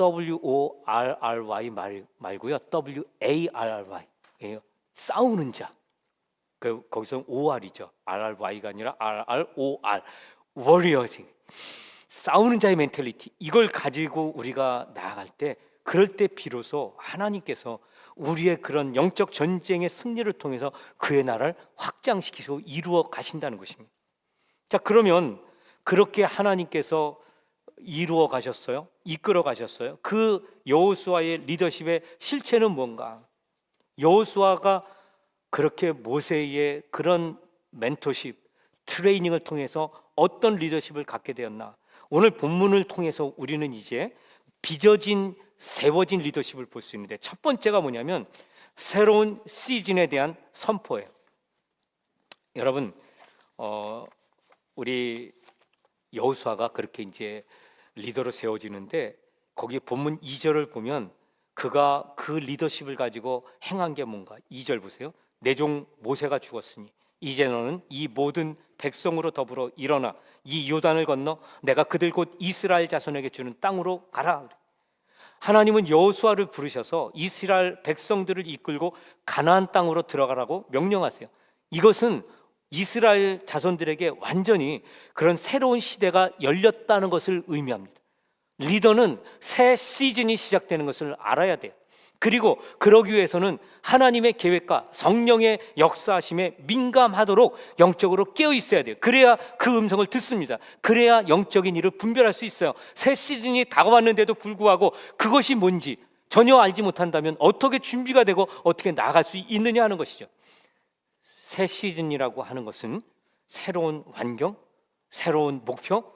WORRY 말고요. WARRY 예요. 싸우는 자. 거기서 OR이죠. RRY가 아니라 RROR. 워리어지. 싸우는 자의 멘탈리티. 이걸 가지고 우리가 나아갈 때, 그럴 때 비로소 하나님께서 우리의 그런 영적 전쟁의 승리를 통해서 그의 나라를 확장시키고 이루어 가신다는 것입니다. 자, 그러면 그렇게 하나님께서 이루어 가셨어요? 이끌어 가셨어요? 그 여호수아의 리더십의 실체는 뭔가? 여호수아가 그렇게 모세의 그런 멘토십, 트레이닝을 통해서 어떤 리더십을 갖게 되었나? 오늘 본문을 통해서 우리는 이제 빚어진, 세워진 리더십을 볼 수 있는데, 첫 번째가 뭐냐면 새로운 시즌에 대한 선포예요. 여러분, 우리 여호수아가 그렇게 이제 리더로 세워지는데, 거기 본문 2절을 보면 그가 그 리더십을 가지고 행한 게 뭔가. 2절 보세요. 내 종 모세가 죽었으니 이제 너는 이 모든 백성으로 더불어 일어나 이 요단을 건너 내가 그들 곧 이스라엘 자손에게 주는 땅으로 가라. 하나님은 여호수아를 부르셔서 이스라엘 백성들을 이끌고 가나안 땅으로 들어가라고 명령하세요. 이것은 이스라엘 자손들에게 완전히 그런 새로운 시대가 열렸다는 것을 의미합니다. 리더는 새 시즌이 시작되는 것을 알아야 돼요. 그리고 그러기 위해서는 하나님의 계획과 성령의 역사하심에 민감하도록 영적으로 깨어 있어야 돼요. 그래야 그 음성을 듣습니다. 그래야 영적인 일을 분별할 수 있어요. 새 시즌이 다가왔는데도 불구하고 그것이 뭔지 전혀 알지 못한다면 어떻게 준비가 되고 어떻게 나아갈 수 있느냐 하는 것이죠. 새 시즌이라고 하는 것은 새로운 환경, 새로운 목표,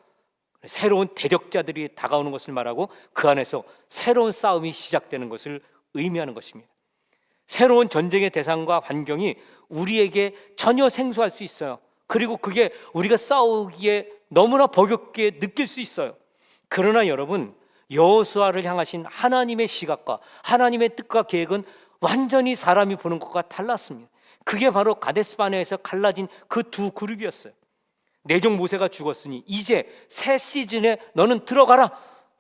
새로운 대적자들이 다가오는 것을 말하고 그 안에서 새로운 싸움이 시작되는 것을 의미하는 것입니다. 새로운 전쟁의 대상과 환경이 우리에게 전혀 생소할 수 있어요. 그리고 그게 우리가 싸우기에 너무나 버겁게 느낄 수 있어요. 그러나 여러분, 여호수아를 향하신 하나님의 시각과 하나님의 뜻과 계획은 완전히 사람이 보는 것과 달랐습니다. 그게 바로 가데스바네에서 갈라진 그 두 그룹이었어요. 내 종 모세가 죽었으니 이제 새 시즌에 너는 들어가라.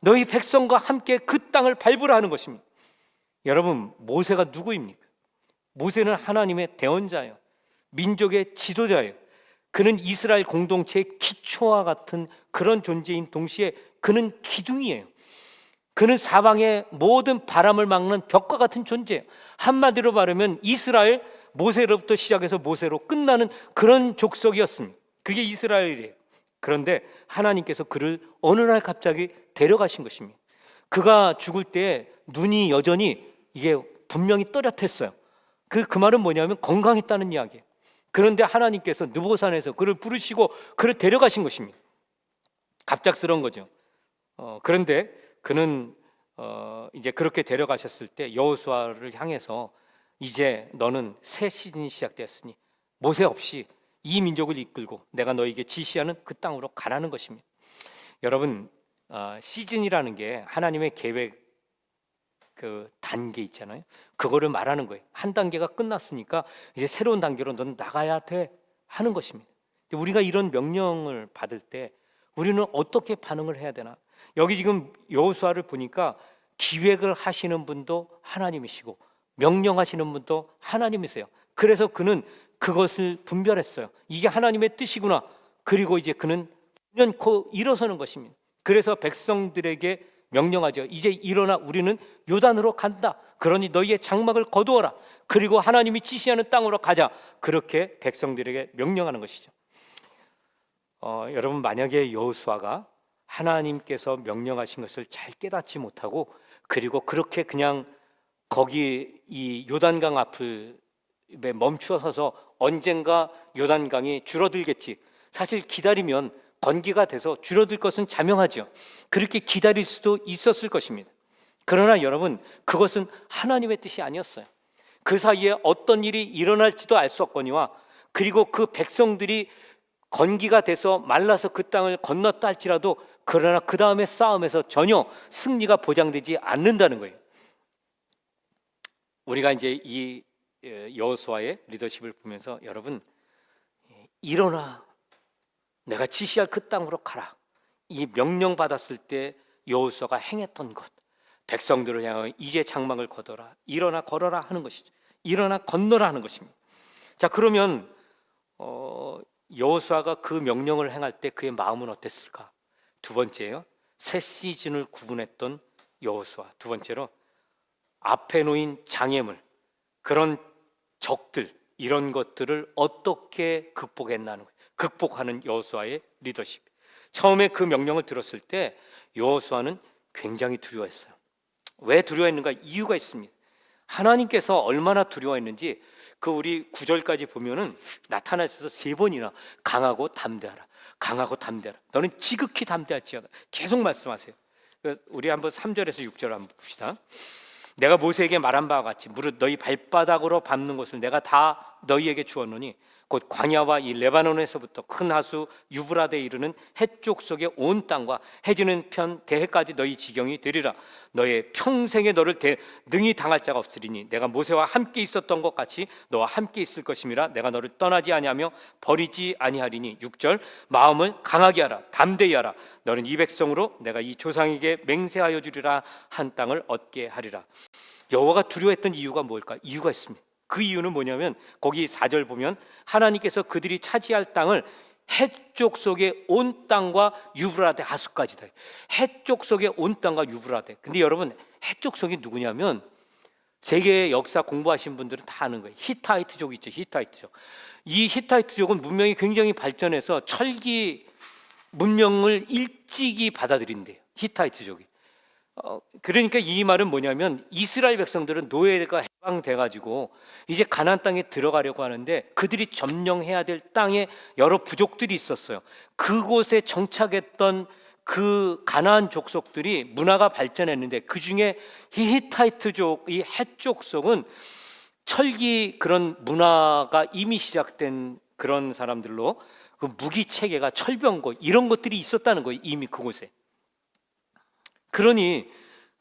너희 백성과 함께 그 땅을 밟으라 하는 것입니다. 여러분, 모세가 누구입니까? 모세는 하나님의 대언자예요. 민족의 지도자예요. 그는 이스라엘 공동체의 기초와 같은 그런 존재인 동시에 그는 기둥이에요. 그는 사방의 모든 바람을 막는 벽과 같은 존재예요. 한마디로 말하면 이스라엘, 모세로부터 시작해서 모세로 끝나는 그런 족속이었습니다. 그게 이스라엘이에요. 그런데 하나님께서 그를 어느 날 갑자기 데려가신 것입니다. 그가 죽을 때 눈이 여전히 이게 분명히 또렷했어요. 그 말은 뭐냐면 건강했다는 이야기예요. 그런데 하나님께서 느보산에서 그를 부르시고 그를 데려가신 것입니다. 갑작스러운 거죠. 그런데 그는 이제 그렇게 데려가셨을 때 여호수아를 향해서 이제 너는 새 시즌이 시작되었으니 모세 없이 이 민족을 이끌고 내가 너에게 지시하는 그 땅으로 가라는 것입니다. 여러분, 시즌이라는 게 하나님의 계획 그 단계 있잖아요. 그거를 말하는 거예요. 한 단계가 끝났으니까 이제 새로운 단계로 넌 나가야 돼 하는 것입니다. 우리가 이런 명령을 받을 때 우리는 어떻게 반응을 해야 되나? 여기 지금 여호수아를 보니까 기획을 하시는 분도 하나님이시고 명령하시는 분도 하나님이세요. 그래서 그는 그것을 분별했어요. 이게 하나님의 뜻이구나. 그리고 이제 그는 연코 일어서는 것입니다. 그래서 백성들에게 명령하죠. 이제 일어나 우리는 요단으로 간다. 그러니 너희의 장막을 거두어라. 그리고 하나님이 지시하는 땅으로 가자. 그렇게 백성들에게 명령하는 것이죠. 여러분, 만약에 여호수아가 하나님께서 명령하신 것을 잘 깨닫지 못하고 그리고 그렇게 그냥 거기 이 요단강 앞에 멈추어서서 언젠가 요단강이 줄어들겠지. 사실 기다리면 건기가 돼서 줄어들 것은 자명하죠. 그렇게 기다릴 수도 있었을 것입니다. 그러나 여러분, 그것은 하나님의 뜻이 아니었어요. 그 사이에 어떤 일이 일어날지도 알 수 없거니와 그리고 그 백성들이 건기가 돼서 말라서 그 땅을 건넜다 할지라도 그러나 그 다음에 싸움에서 전혀 승리가 보장되지 않는다는 거예요. 우리가 이제 이 여호수아의 리더십을 보면서 여러분, 일어나 내가 지시할 그 땅으로 가라. 이 명령 받았을 때 여호수아가 행했던 것, 백성들을 향하여 이제 장막을 걷어라, 일어나 걸어라 하는 것이죠. 일어나 건너라 하는 것입니다. 자, 그러면 여호수아가 그 명령을 행할 때 그의 마음은 어땠을까? 두 번째요, 새 시즌을 구분했던 여호수아. 두 번째로 앞에 놓인 장애물, 그런 적들, 이런 것들을 어떻게 극복했나는 거예요. 극복하는 여호수아의 리더십. 처음에 그 명령을 들었을 때 여호수아는 굉장히 두려워했어요. 왜 두려워했는가? 이유가 있습니다. 하나님께서 얼마나 두려워했는지 그 우리 9절까지 보면은 나타나셔서 3번이나 강하고 담대하라, 강하고 담대하라, 너는 지극히 담대할지어다 계속 말씀하세요. 우리 한번 3절에서 6절 한번 봅시다. 내가 모세에게 말한 바와 같이 무릇 너희 발바닥으로 밟는 것을 내가 다 너희에게 주었노니 곧 광야와 이 레바논에서부터 큰 하수 유브라데에 이르는 해쪽 속의 온 땅과 해지는 편 대해까지 너희 지경이 되리라. 너의 평생에 너를 능히 당할 자가 없으리니 내가 모세와 함께 있었던 것 같이 너와 함께 있을 것임이라. 내가 너를 떠나지 아니하며 버리지 아니하리니. 6절 마음을 강하게 하라, 담대히 하라. 너는 이 백성으로 내가 이 조상에게 맹세하여 주리라 한 땅을 얻게 하리라. 여호와가 두려워했던 이유가 뭘까? 이유가 있습니다. 그 이유는 뭐냐면 거기 4절 보면 하나님께서 그들이 차지할 땅을 해쪽 속의 온 땅과 유브라데 하수까지다. 해쪽 속의 온 땅과 유브라데. 근데 여러분, 해쪽 속이 누구냐면 세계 역사 공부하신 분들은 다 아는 거예요. 히타이트족 있죠. 히타이트족. 이 히타이트족은 문명이 굉장히 발전해서 철기 문명을 일찍이 받아들인대요. 히타이트족이. 그러니까 이 말은 뭐냐면 이스라엘 백성들은 노예가 해방돼 가지고 이제 가나안 땅에 들어가려고 하는데 그들이 점령해야 될 땅에 여러 부족들이 있었어요. 그곳에 정착했던 그 가나안 족속들이 문화가 발전했는데 그 중에 히타이트족, 이 해족속은 철기 그런 문화가 이미 시작된 그런 사람들로 그 무기 체계가 철병고 이런 것들이 있었다는 거예요. 이미 그곳에. 그러니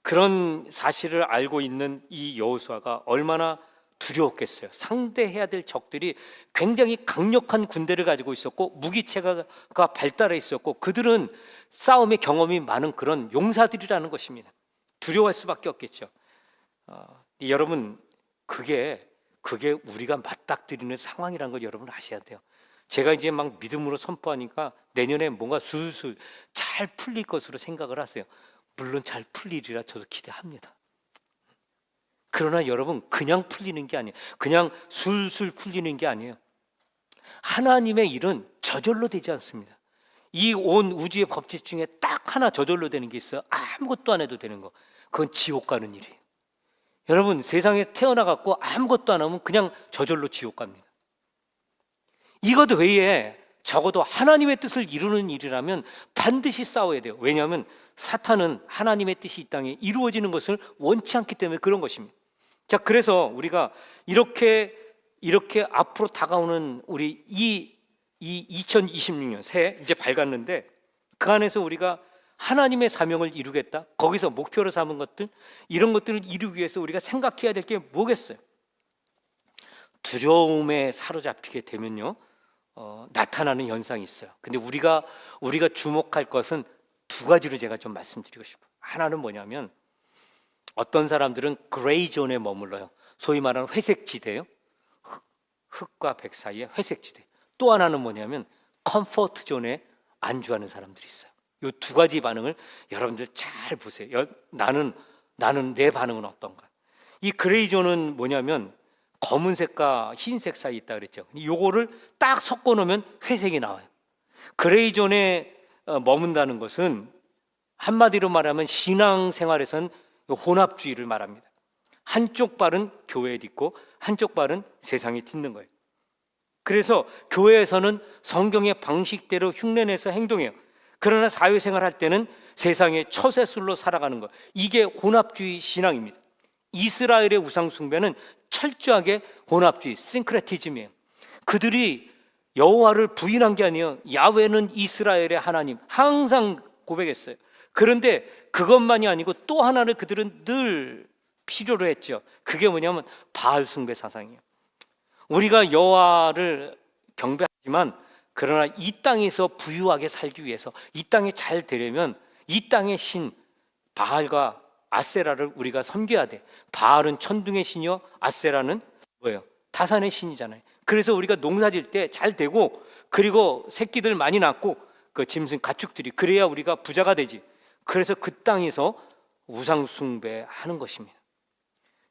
그런 사실을 알고 있는 이 여호수아가 얼마나 두려웠겠어요. 상대해야 될 적들이 굉장히 강력한 군대를 가지고 있었고 무기체계가 발달해 있었고 그들은 싸움의 경험이 많은 그런 용사들이라는 것입니다. 두려워할 수밖에 없겠죠. 여러분, 그게 우리가 맞닥뜨리는 상황이라는 걸 여러분 아셔야 돼요. 제가 이제 막 믿음으로 선포하니까 내년에 뭔가 술술 잘 풀릴 것으로 생각을 하세요. 물론 잘 풀리리라 저도 기대합니다. 그러나 여러분, 그냥 풀리는 게 아니에요. 그냥 술술 풀리는 게 아니에요. 하나님의 일은 저절로 되지 않습니다. 이 온 우주의 법칙 중에 딱 하나 저절로 되는 게 있어요. 아무것도 안 해도 되는 거. 그건 지옥 가는 일이에요. 여러분, 세상에 태어나갖고 아무것도 안 하면 그냥 저절로 지옥 갑니다. 이것 외에 적어도 하나님의 뜻을 이루는 일이라면 반드시 싸워야 돼요. 왜냐하면 사탄은 하나님의 뜻이 이 땅에 이루어지는 것을 원치 않기 때문에 그런 것입니다. 자, 그래서 우리가 이렇게 앞으로 다가오는 우리 이 2026년 새해 이제 밝았는데 그 안에서 우리가 하나님의 사명을 이루겠다. 거기서 목표로 삼은 것들, 이런 것들을 이루기 위해서 우리가 생각해야 될 게 뭐겠어요? 두려움에 사로잡히게 되면요, 나타나는 현상이 있어요. 근데 우리가 주목할 것은 두 가지로 제가 좀 말씀드리고 싶어요. 하나는 뭐냐면 어떤 사람들은 그레이 존에 머물러요. 소위 말하는 회색 지대요. 흑과 백 사이의 회색 지대. 또 하나는 뭐냐면 컴포트 존에 안주하는 사람들이 있어요. 이 두 가지 반응을 여러분들 잘 보세요. 나는 내 반응은 어떤가? 이 그레이 존은 뭐냐면 검은색과 흰색 사이에 있다 그랬죠. 요거를 딱 섞어 놓으면 회색이 나와요. 그레이 존에 머문다는 것은 한마디로 말하면 신앙생활에선 혼합주의를 말합니다. 한쪽 발은 교회에 딛고 한쪽 발은 세상에 딛는 거예요. 그래서 교회에서는 성경의 방식대로 흉내내서 행동해요. 그러나 사회생활 할 때는 세상의 처세술로 살아가는 것. 이게 혼합주의 신앙입니다. 이스라엘의 우상숭배는 철저하게 혼합주의, 싱크레티즘이에요. 그들이 여호와를 부인한 게 아니에요. 야훼는 이스라엘의 하나님, 항상 고백했어요. 그런데 그것만이 아니고 또 하나를 그들은 늘 필요로 했죠. 그게 뭐냐면 바알 숭배 사상이에요. 우리가 여호와를 경배하지만 그러나 이 땅에서 부유하게 살기 위해서 이 땅에 잘 되려면 이 땅의 신 바알과 아세라를 우리가 섬겨야 돼. 바알은 천둥의 신이요, 아세라는 뭐예요? 타산의 신이잖아요. 그래서 우리가 농사질 때 잘 되고 그리고 새끼들 많이 낳고 그 짐승 가축들이 그래야 우리가 부자가 되지. 그래서 그 땅에서 우상 숭배하는 것입니다.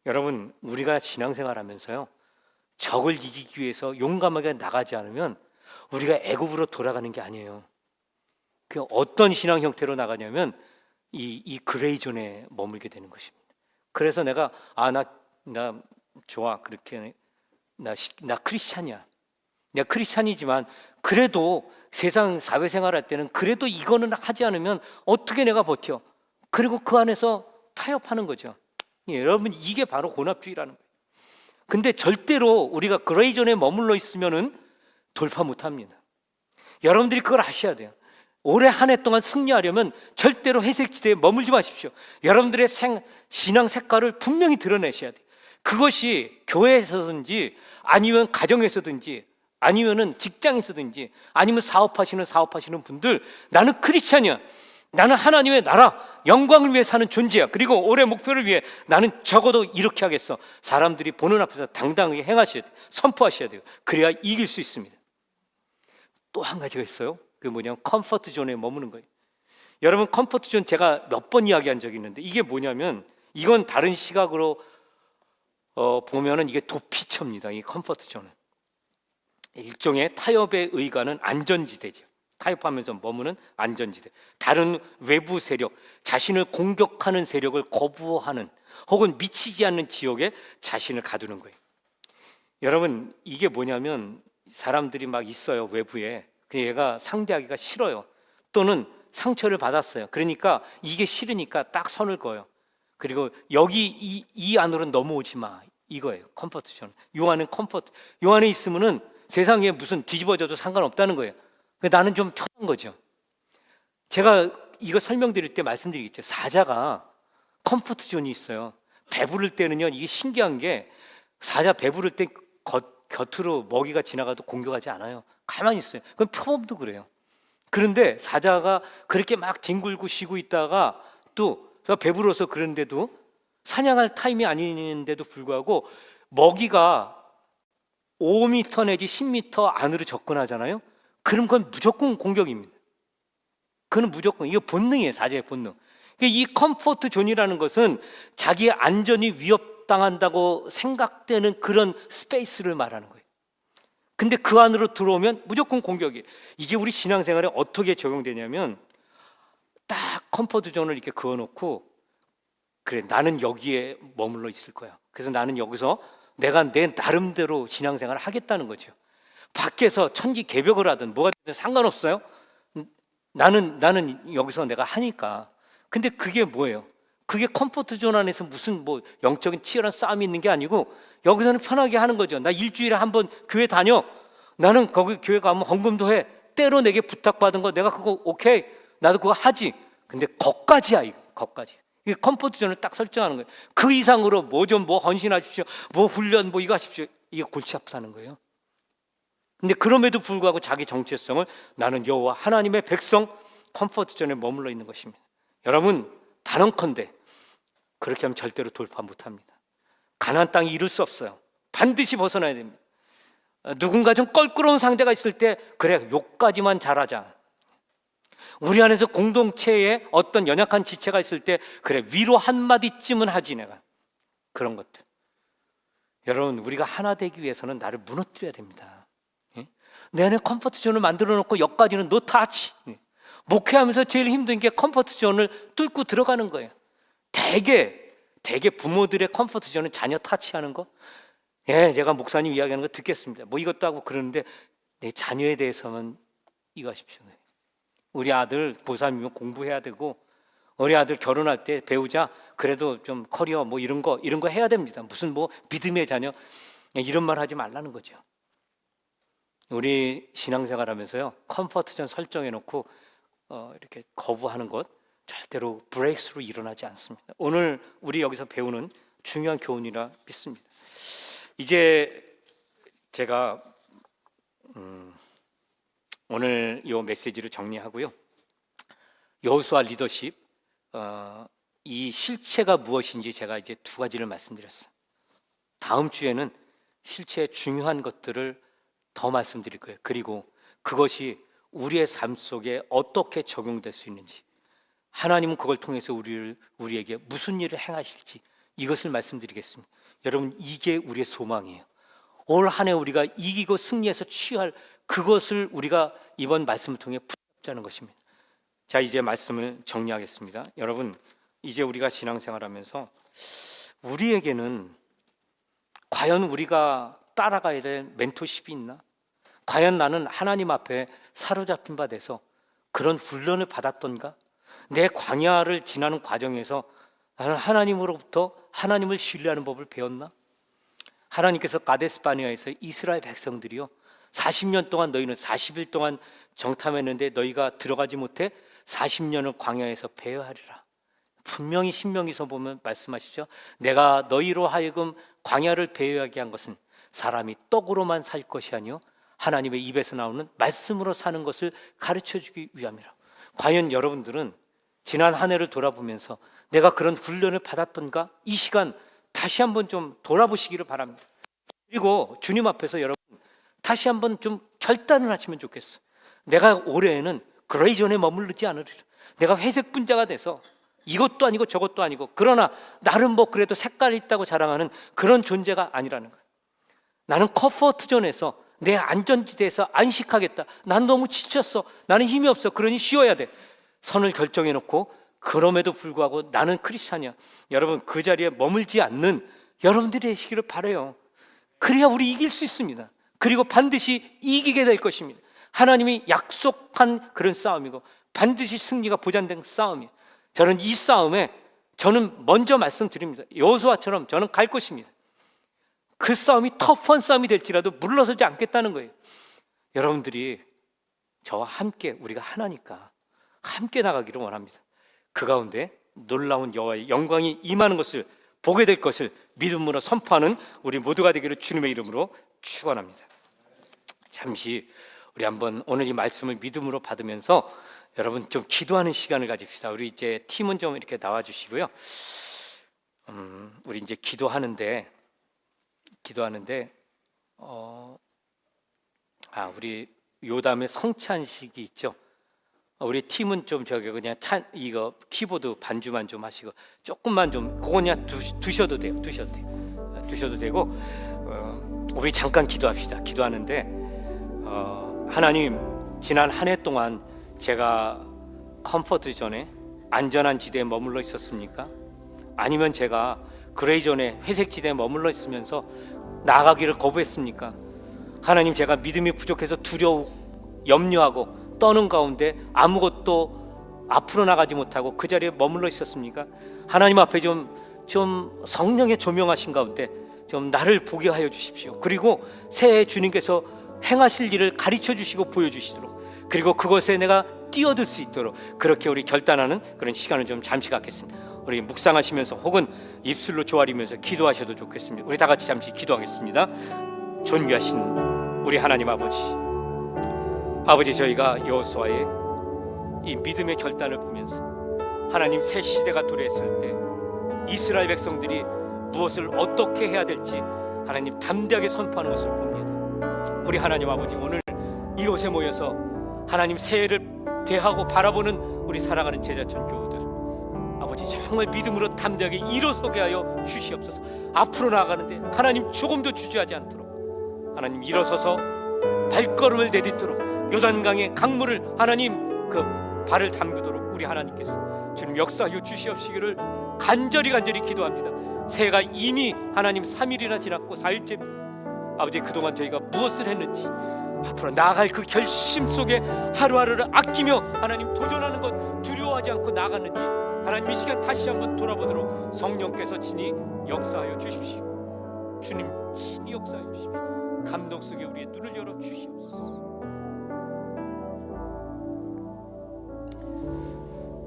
여러분, 우리가 신앙생활하면서요, 적을 이기기 위해서 용감하게 나가지 않으면 우리가 애굽으로 돌아가는 게 아니에요. 그 어떤 신앙 형태로 나가냐면 이 그레이존에 머물게 되는 것입니다. 그래서 내가 나 좋아. 그렇게 나 크리스찬이야. 내가 크리스찬이지만 그래도 세상 사회생활할 때는 그래도 이거는 하지 않으면 어떻게 내가 버텨? 그리고 그 안에서 타협하는 거죠. 여러분, 이게 바로 혼합주의라는 거예요. 근데 절대로 우리가 그레이존에 머물러 있으면은 돌파 못합니다. 여러분들이 그걸 아셔야 돼요. 올해 한 해 동안 승리하려면 절대로 회색지대에 머물지 마십시오. 여러분들의 신앙 색깔을 분명히 드러내셔야 돼요. 그것이 교회에서든지 아니면 가정에서든지 아니면은 직장에서든지 아니면 사업하시는 분들, 나는 크리스찬이야. 나는 하나님의 나라, 영광을 위해 사는 존재야. 그리고 올해 목표를 위해 나는 적어도 이렇게 하겠어. 사람들이 보는 앞에서 당당하게 행하셔야 돼요. 선포하셔야 돼요. 그래야 이길 수 있습니다. 또 한 가지가 있어요. 그게 뭐냐면 컴포트 존에 머무는 거예요. 여러분, 컴포트 존 제가 몇 번 이야기한 적이 있는데 이게 뭐냐면, 이건 다른 시각으로 보면은 이게 도피처입니다. 이 컴포트 존은 일종의 타협에 의가는 안전지대죠. 타협하면서 머무는 안전지대. 다른 외부 세력, 자신을 공격하는 세력을 거부하는 혹은 미치지 않는 지역에 자신을 가두는 거예요. 여러분, 이게 뭐냐면 사람들이 막 있어요, 외부에. 얘가 상대하기가 싫어요. 또는 상처를 받았어요. 그러니까 이게 싫으니까 딱 선을 그어요. 그리고 여기 이 안으로 넘어오지 마, 이거예요. 컴포트 존. 요 안은 컴포트. 요 안에 있으면은 세상에 무슨 뒤집어져도 상관없다는 거예요. 나는 좀 편한 거죠. 제가 이거 설명드릴 때 말씀드리겠죠. 사자가 컴포트 존이 있어요. 배부를 때는요, 이게 신기한 게 사자 배부를 때 곁으로 먹이가 지나가도 공격하지 않아요. 가만히 있어요. 그럼 표범도 그래요. 그런데 사자가 그렇게 막 뒹굴고 쉬고 있다가 또 배불러서 그런데도 사냥할 타임이 아닌데도 불구하고 먹이가 5m 내지 10m 안으로 접근하잖아요. 그럼 그건 무조건 공격입니다. 그건 무조건, 이거 본능이에요. 사자의 본능. 이 컴포트 존이라는 것은 자기의 안전이 위협당한다고 생각되는 그런 스페이스를 말하는 거예요. 근데 그 안으로 들어오면 무조건 공격이에요. 이게 우리 신앙생활에 어떻게 적용되냐면, 딱 컴포트 존을 이렇게 그어놓고, 그래, 나는 여기에 머물러 있을 거야. 그래서 나는 여기서 내가 내 나름대로 신앙생활을 하겠다는 거죠. 밖에서 천지 개벽을 하든 뭐가 되든 상관없어요. 나는 여기서 내가 하니까. 근데 그게 뭐예요? 그게 컴포트 존 안에서 무슨 뭐 영적인 치열한 싸움이 있는 게 아니고, 여기서는 편하게 하는 거죠. 나 일주일에 한 번 교회 다녀. 나는 거기 교회 가면 헌금도 해. 때로 내게 부탁받은 거 내가 그거 오케이, 나도 그거 하지. 근데 거기까지야, 이거. 거기까지. 이게 컴포트 존을 딱 설정하는 거예요. 그 이상으로 뭐 헌신하십시오, 뭐 훈련 뭐 이거 하십시오, 이게 골치 아프다는 거예요. 근데 그럼에도 불구하고 자기 정체성을 나는 여호와 하나님의 백성, 컴포트 존에 머물러 있는 것입니다. 여러분, 단언컨대 그렇게 하면 절대로 돌파 못합니다. 가나안 땅이 이룰 수 없어요. 반드시 벗어나야 됩니다. 누군가 좀 껄끄러운 상대가 있을 때, 그래, 욕까지만 잘하자. 우리 안에서 공동체에 어떤 연약한 지체가 있을 때, 그래, 위로 한마디쯤은 하지 내가. 그런 것들. 여러분, 우리가 하나 되기 위해서는 나를 무너뜨려야 됩니다. 내 안에 컴포트 존을 만들어 놓고 여기까지는 노 타치. 목회하면서 제일 힘든 게 컴포트 존을 뚫고 들어가는 거예요. 대개 부모들의 컴포트 존은 자녀 타치하는 거. 예, 제가 목사님 이야기하는 거 듣겠습니다. 뭐 이것도 하고 그러는데, 내 자녀에 대해서는 이거 하십시오. 우리 아들 고3이면 공부해야 되고, 우리 아들 결혼할 때 배우자, 그래도 좀 커리어 뭐 이런 거 해야 됩니다. 무슨 뭐 믿음의 자녀, 이런 말 하지 말라는 거죠. 우리 신앙생활 하면서요, 컴포트 존 설정해 놓고 이렇게 거부하는 것 절대로 브레이크스루 일어나지 않습니다. 오늘 우리 여기서 배우는 중요한 교훈이라 믿습니다. 이제 제가 오늘 이 메시지를 정리하고요, 여호수아 리더십, 이 실체가 무엇인지 제가 이제 두 가지를 말씀드렸어요. 다음 주에는 실체의 중요한 것들을 더 말씀드릴 거예요. 그리고 그것이 우리의 삶 속에 어떻게 적용될 수 있는지, 하나님은 그걸 통해서 우리에게 무슨 일을 행하실지, 이것을 말씀드리겠습니다. 여러분, 이게 우리의 소망이에요. 올 한 해 우리가 이기고 승리해서 취할 그것을 우리가 이번 말씀을 통해 붙잡자는 것입니다. 자, 이제 말씀을 정리하겠습니다. 여러분, 이제 우리가 신앙생활하면서 우리에게는 과연 우리가 따라가야 될 멘토십이 있나? 과연 나는 하나님 앞에 사로잡힌 바 돼서 그런 훈련을 받았던가? 내 광야를 지나는 과정에서 나는 하나님으로부터 하나님을 신뢰하는 법을 배웠나? 하나님께서 가데스 바네아에서 이스라엘 백성들이요 40년 동안 너희는 40일 동안 정탐했는데 너희가 들어가지 못해 40년을 광야에서 배회하리라. 분명히 신명기서 보면 말씀하시죠. 내가 너희로 하여금 광야를 배회하게 한 것은 사람이 떡으로만 살 것이 아니요 하나님의 입에서 나오는 말씀으로 사는 것을 가르쳐주기 위함이라. 과연 여러분들은 지난 한 해를 돌아보면서 내가 그런 훈련을 받았던가? 이 시간 다시 한번 좀 돌아보시기를 바랍니다. 그리고 주님 앞에서 여러분 다시 한번 좀 결단을 하시면 좋겠어요. 내가 올해에는 그레이존에 머무르지 않으리라. 내가 회색 분자가 돼서 이것도 아니고 저것도 아니고 그러나 나름 뭐 그래도 색깔이 있다고 자랑하는 그런 존재가 아니라는 거예요. 나는 컴포트존에서 내 안전지대에서 안식하겠다. 난 너무 지쳤어. 나는 힘이 없어. 그러니 쉬어야 돼. 선을 결정해 놓고 그럼에도 불구하고 나는 크리스찬이야. 여러분 그 자리에 머물지 않는 여러분들이 되시기를 바라요. 그래야 우리 이길 수 있습니다. 그리고 반드시 이기게 될 것입니다. 하나님이 약속한 그런 싸움이고 반드시 승리가 보장된 싸움이에요. 저는 이 싸움에 저는 먼저 말씀드립니다. 여호수아처럼 저는 갈 것입니다. 그 싸움이 터프한 싸움이 될지라도 물러서지 않겠다는 거예요. 여러분들이 저와 함께 우리가 하나니까 함께 나가기를 원합니다. 그 가운데 놀라운 여호와의 영광이 임하는 것을 보게 될 것을 믿음으로 선포하는 우리 모두가 되기를 주님의 이름으로 축원합니다. 잠시 우리 한번 오늘 이 말씀을 믿음으로 받으면서 여러분 좀 기도하는 시간을 가집시다. 우리 이제 팀은 좀 이렇게 나와 주시고요. 우리 이제 기도하는데 우리 요담의 성찬식이 있죠. 우리 팀은 좀 저기 그냥 이거 키보드 반주만 좀 하시고 조금만 좀 그거 그냥 두셔도 돼요. 두셔도 되고 우리 잠깐 기도합시다. 기도하는데 하나님 지난 한 해 동안 제가 컴포트 존에 안전한 지대에 머물러 있었습니까? 아니면 제가 그레이 존에 회색 지대에 머물러 있으면서 나아가기를 거부했습니까? 하나님 제가 믿음이 부족해서 두려워 염려하고 떠는 가운데 아무것도 앞으로 나가지 못하고 그 자리에 머물러 있었습니까? 하나님 앞에 좀 성령의 조명하신 가운데 좀 나를 보게 하여 주십시오. 그리고 새해 주님께서 행하실 일을 가르쳐 주시고 보여주시도록 그리고 그것에 내가 뛰어들 수 있도록 그렇게 우리 결단하는 그런 시간을 좀 잠시 갖겠습니다. 우리 묵상하시면서 혹은 입술로 조아리면서 기도하셔도 좋겠습니다. 우리 다 같이 잠시 기도하겠습니다. 존귀하신 우리 하나님 아버지 저희가 여호수아의 이 믿음의 결단을 보면서 하나님 새 시대가 도래했을 때 이스라엘 백성들이 무엇을 어떻게 해야 될지 하나님 담대하게 선포하는 것을 봅니다. 우리 하나님 아버지 오늘 이곳에 모여서 하나님 새해를 대하고 바라보는 우리 사랑하는 제자천 교우들 아버지 정말 믿음으로 담대하게 일어서게 하여 주시옵소서. 앞으로 나아가는데 하나님 조금도 주저하지 않도록 하나님 일어서서 발걸음을 내딛도록 요단강의 강물을 하나님 그 발을 담그도록 우리 하나님께서 주님 역사하여 주시옵시기를 간절히 기도합니다. 새해가 이미 하나님 3일이나 지났고 4일째입니다. 아버지 그동안 저희가 무엇을 했는지 앞으로 나아갈 그 결심 속에 하루하루를 아끼며 하나님 도전하는 것 두려워하지 않고 나아갔는지 하나님 이 시간 다시 한번 돌아보도록 성령께서 친히 역사하여 주십시오. 주님 친히 역사하여 주십시오. 감동 속에 우리의 눈을 열어 주시옵소서.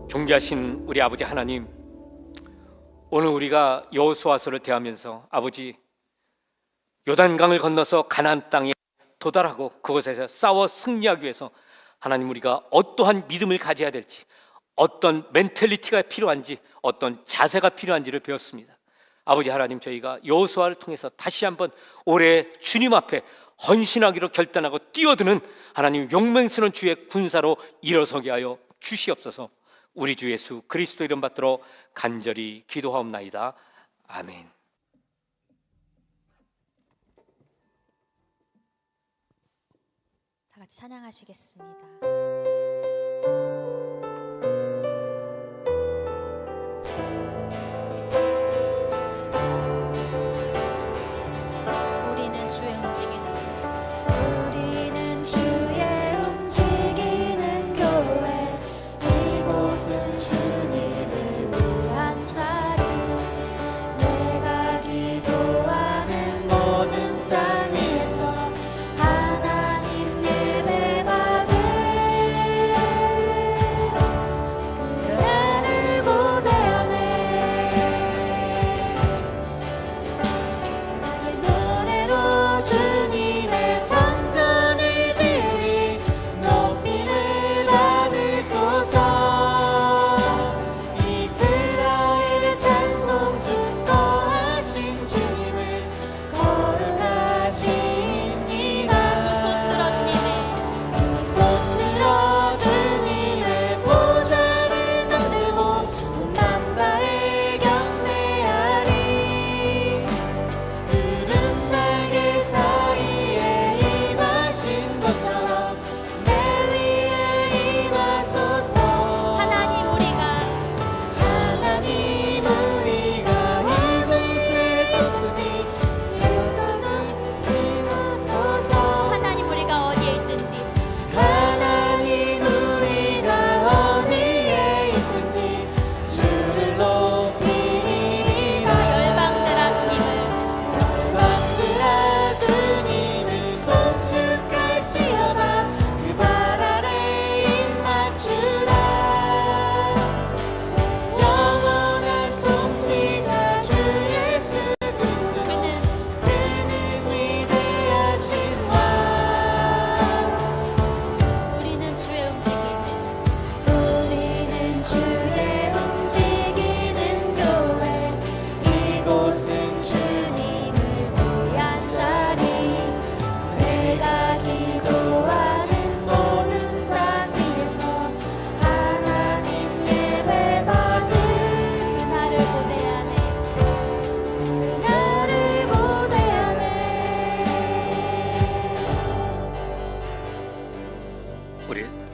존귀하신 우리 아버지 하나님, 오늘 우리가 여호수아서를 대하면서 아버지 요단강을 건너서 가나안 땅에 도달하고 그곳에서 싸워 승리하기 위해서 하나님 우리가 어떠한 믿음을 가져야 될지 어떤 멘탈리티가 필요한지 어떤 자세가 필요한지를 배웠습니다. 아버지 하나님 저희가 여호수아를 통해서 다시 한번 올해 주님 앞에 헌신하기로 결단하고 뛰어드는 하나님 용맹스러운 주의 군사로 일어서게 하여 주시옵소서. 우리 주 예수 그리스도 이름 받들어 간절히 기도하옵나이다. 아멘. 다 같이 찬양하시겠습니다.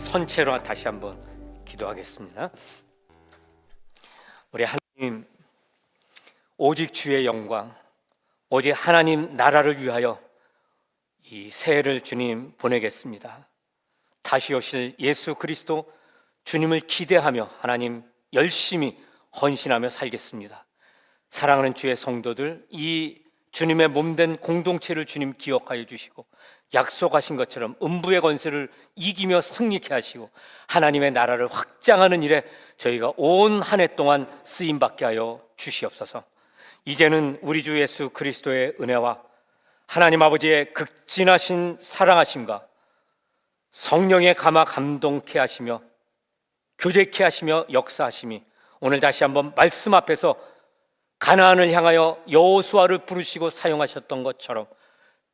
선체로 다시 한번 기도하겠습니다. 우리 하나님, 오직 주의 영광, 오직 하나님 나라를 위하여 이 새해를 주님 보내겠습니다. 다시 오실 예수 그리스도 주님을 기대하며 하나님 열심히 헌신하며 살겠습니다. 사랑하는 주의 성도들, 이 주님의 몸된 공동체를 주님 기억하여 주시고 약속하신 것처럼 음부의 권세를 이기며 승리케 하시고 하나님의 나라를 확장하는 일에 저희가 온 한 해 동안 쓰임받게 하여 주시옵소서. 이제는 우리 주 예수 그리스도의 은혜와 하나님 아버지의 극진하신 사랑하심과 성령의 감화 감동케 하시며 교제케 하시며 역사하심이 오늘 다시 한번 말씀 앞에서 가나안을 향하여 여호수아를 부르시고 사용하셨던 것처럼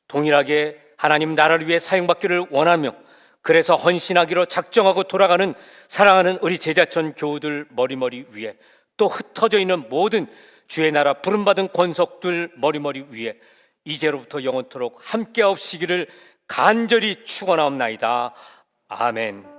동일하게 하나님 나라를 위해 사용받기를 원하며 그래서 헌신하기로 작정하고 돌아가는 사랑하는 우리 제자천 교우들 머리머리 위에 또 흩어져 있는 모든 주의 나라 부름받은 권속들 머리머리 위에 이제로부터 영원토록 함께 없시기를 간절히 축원하옵나이다. 아멘.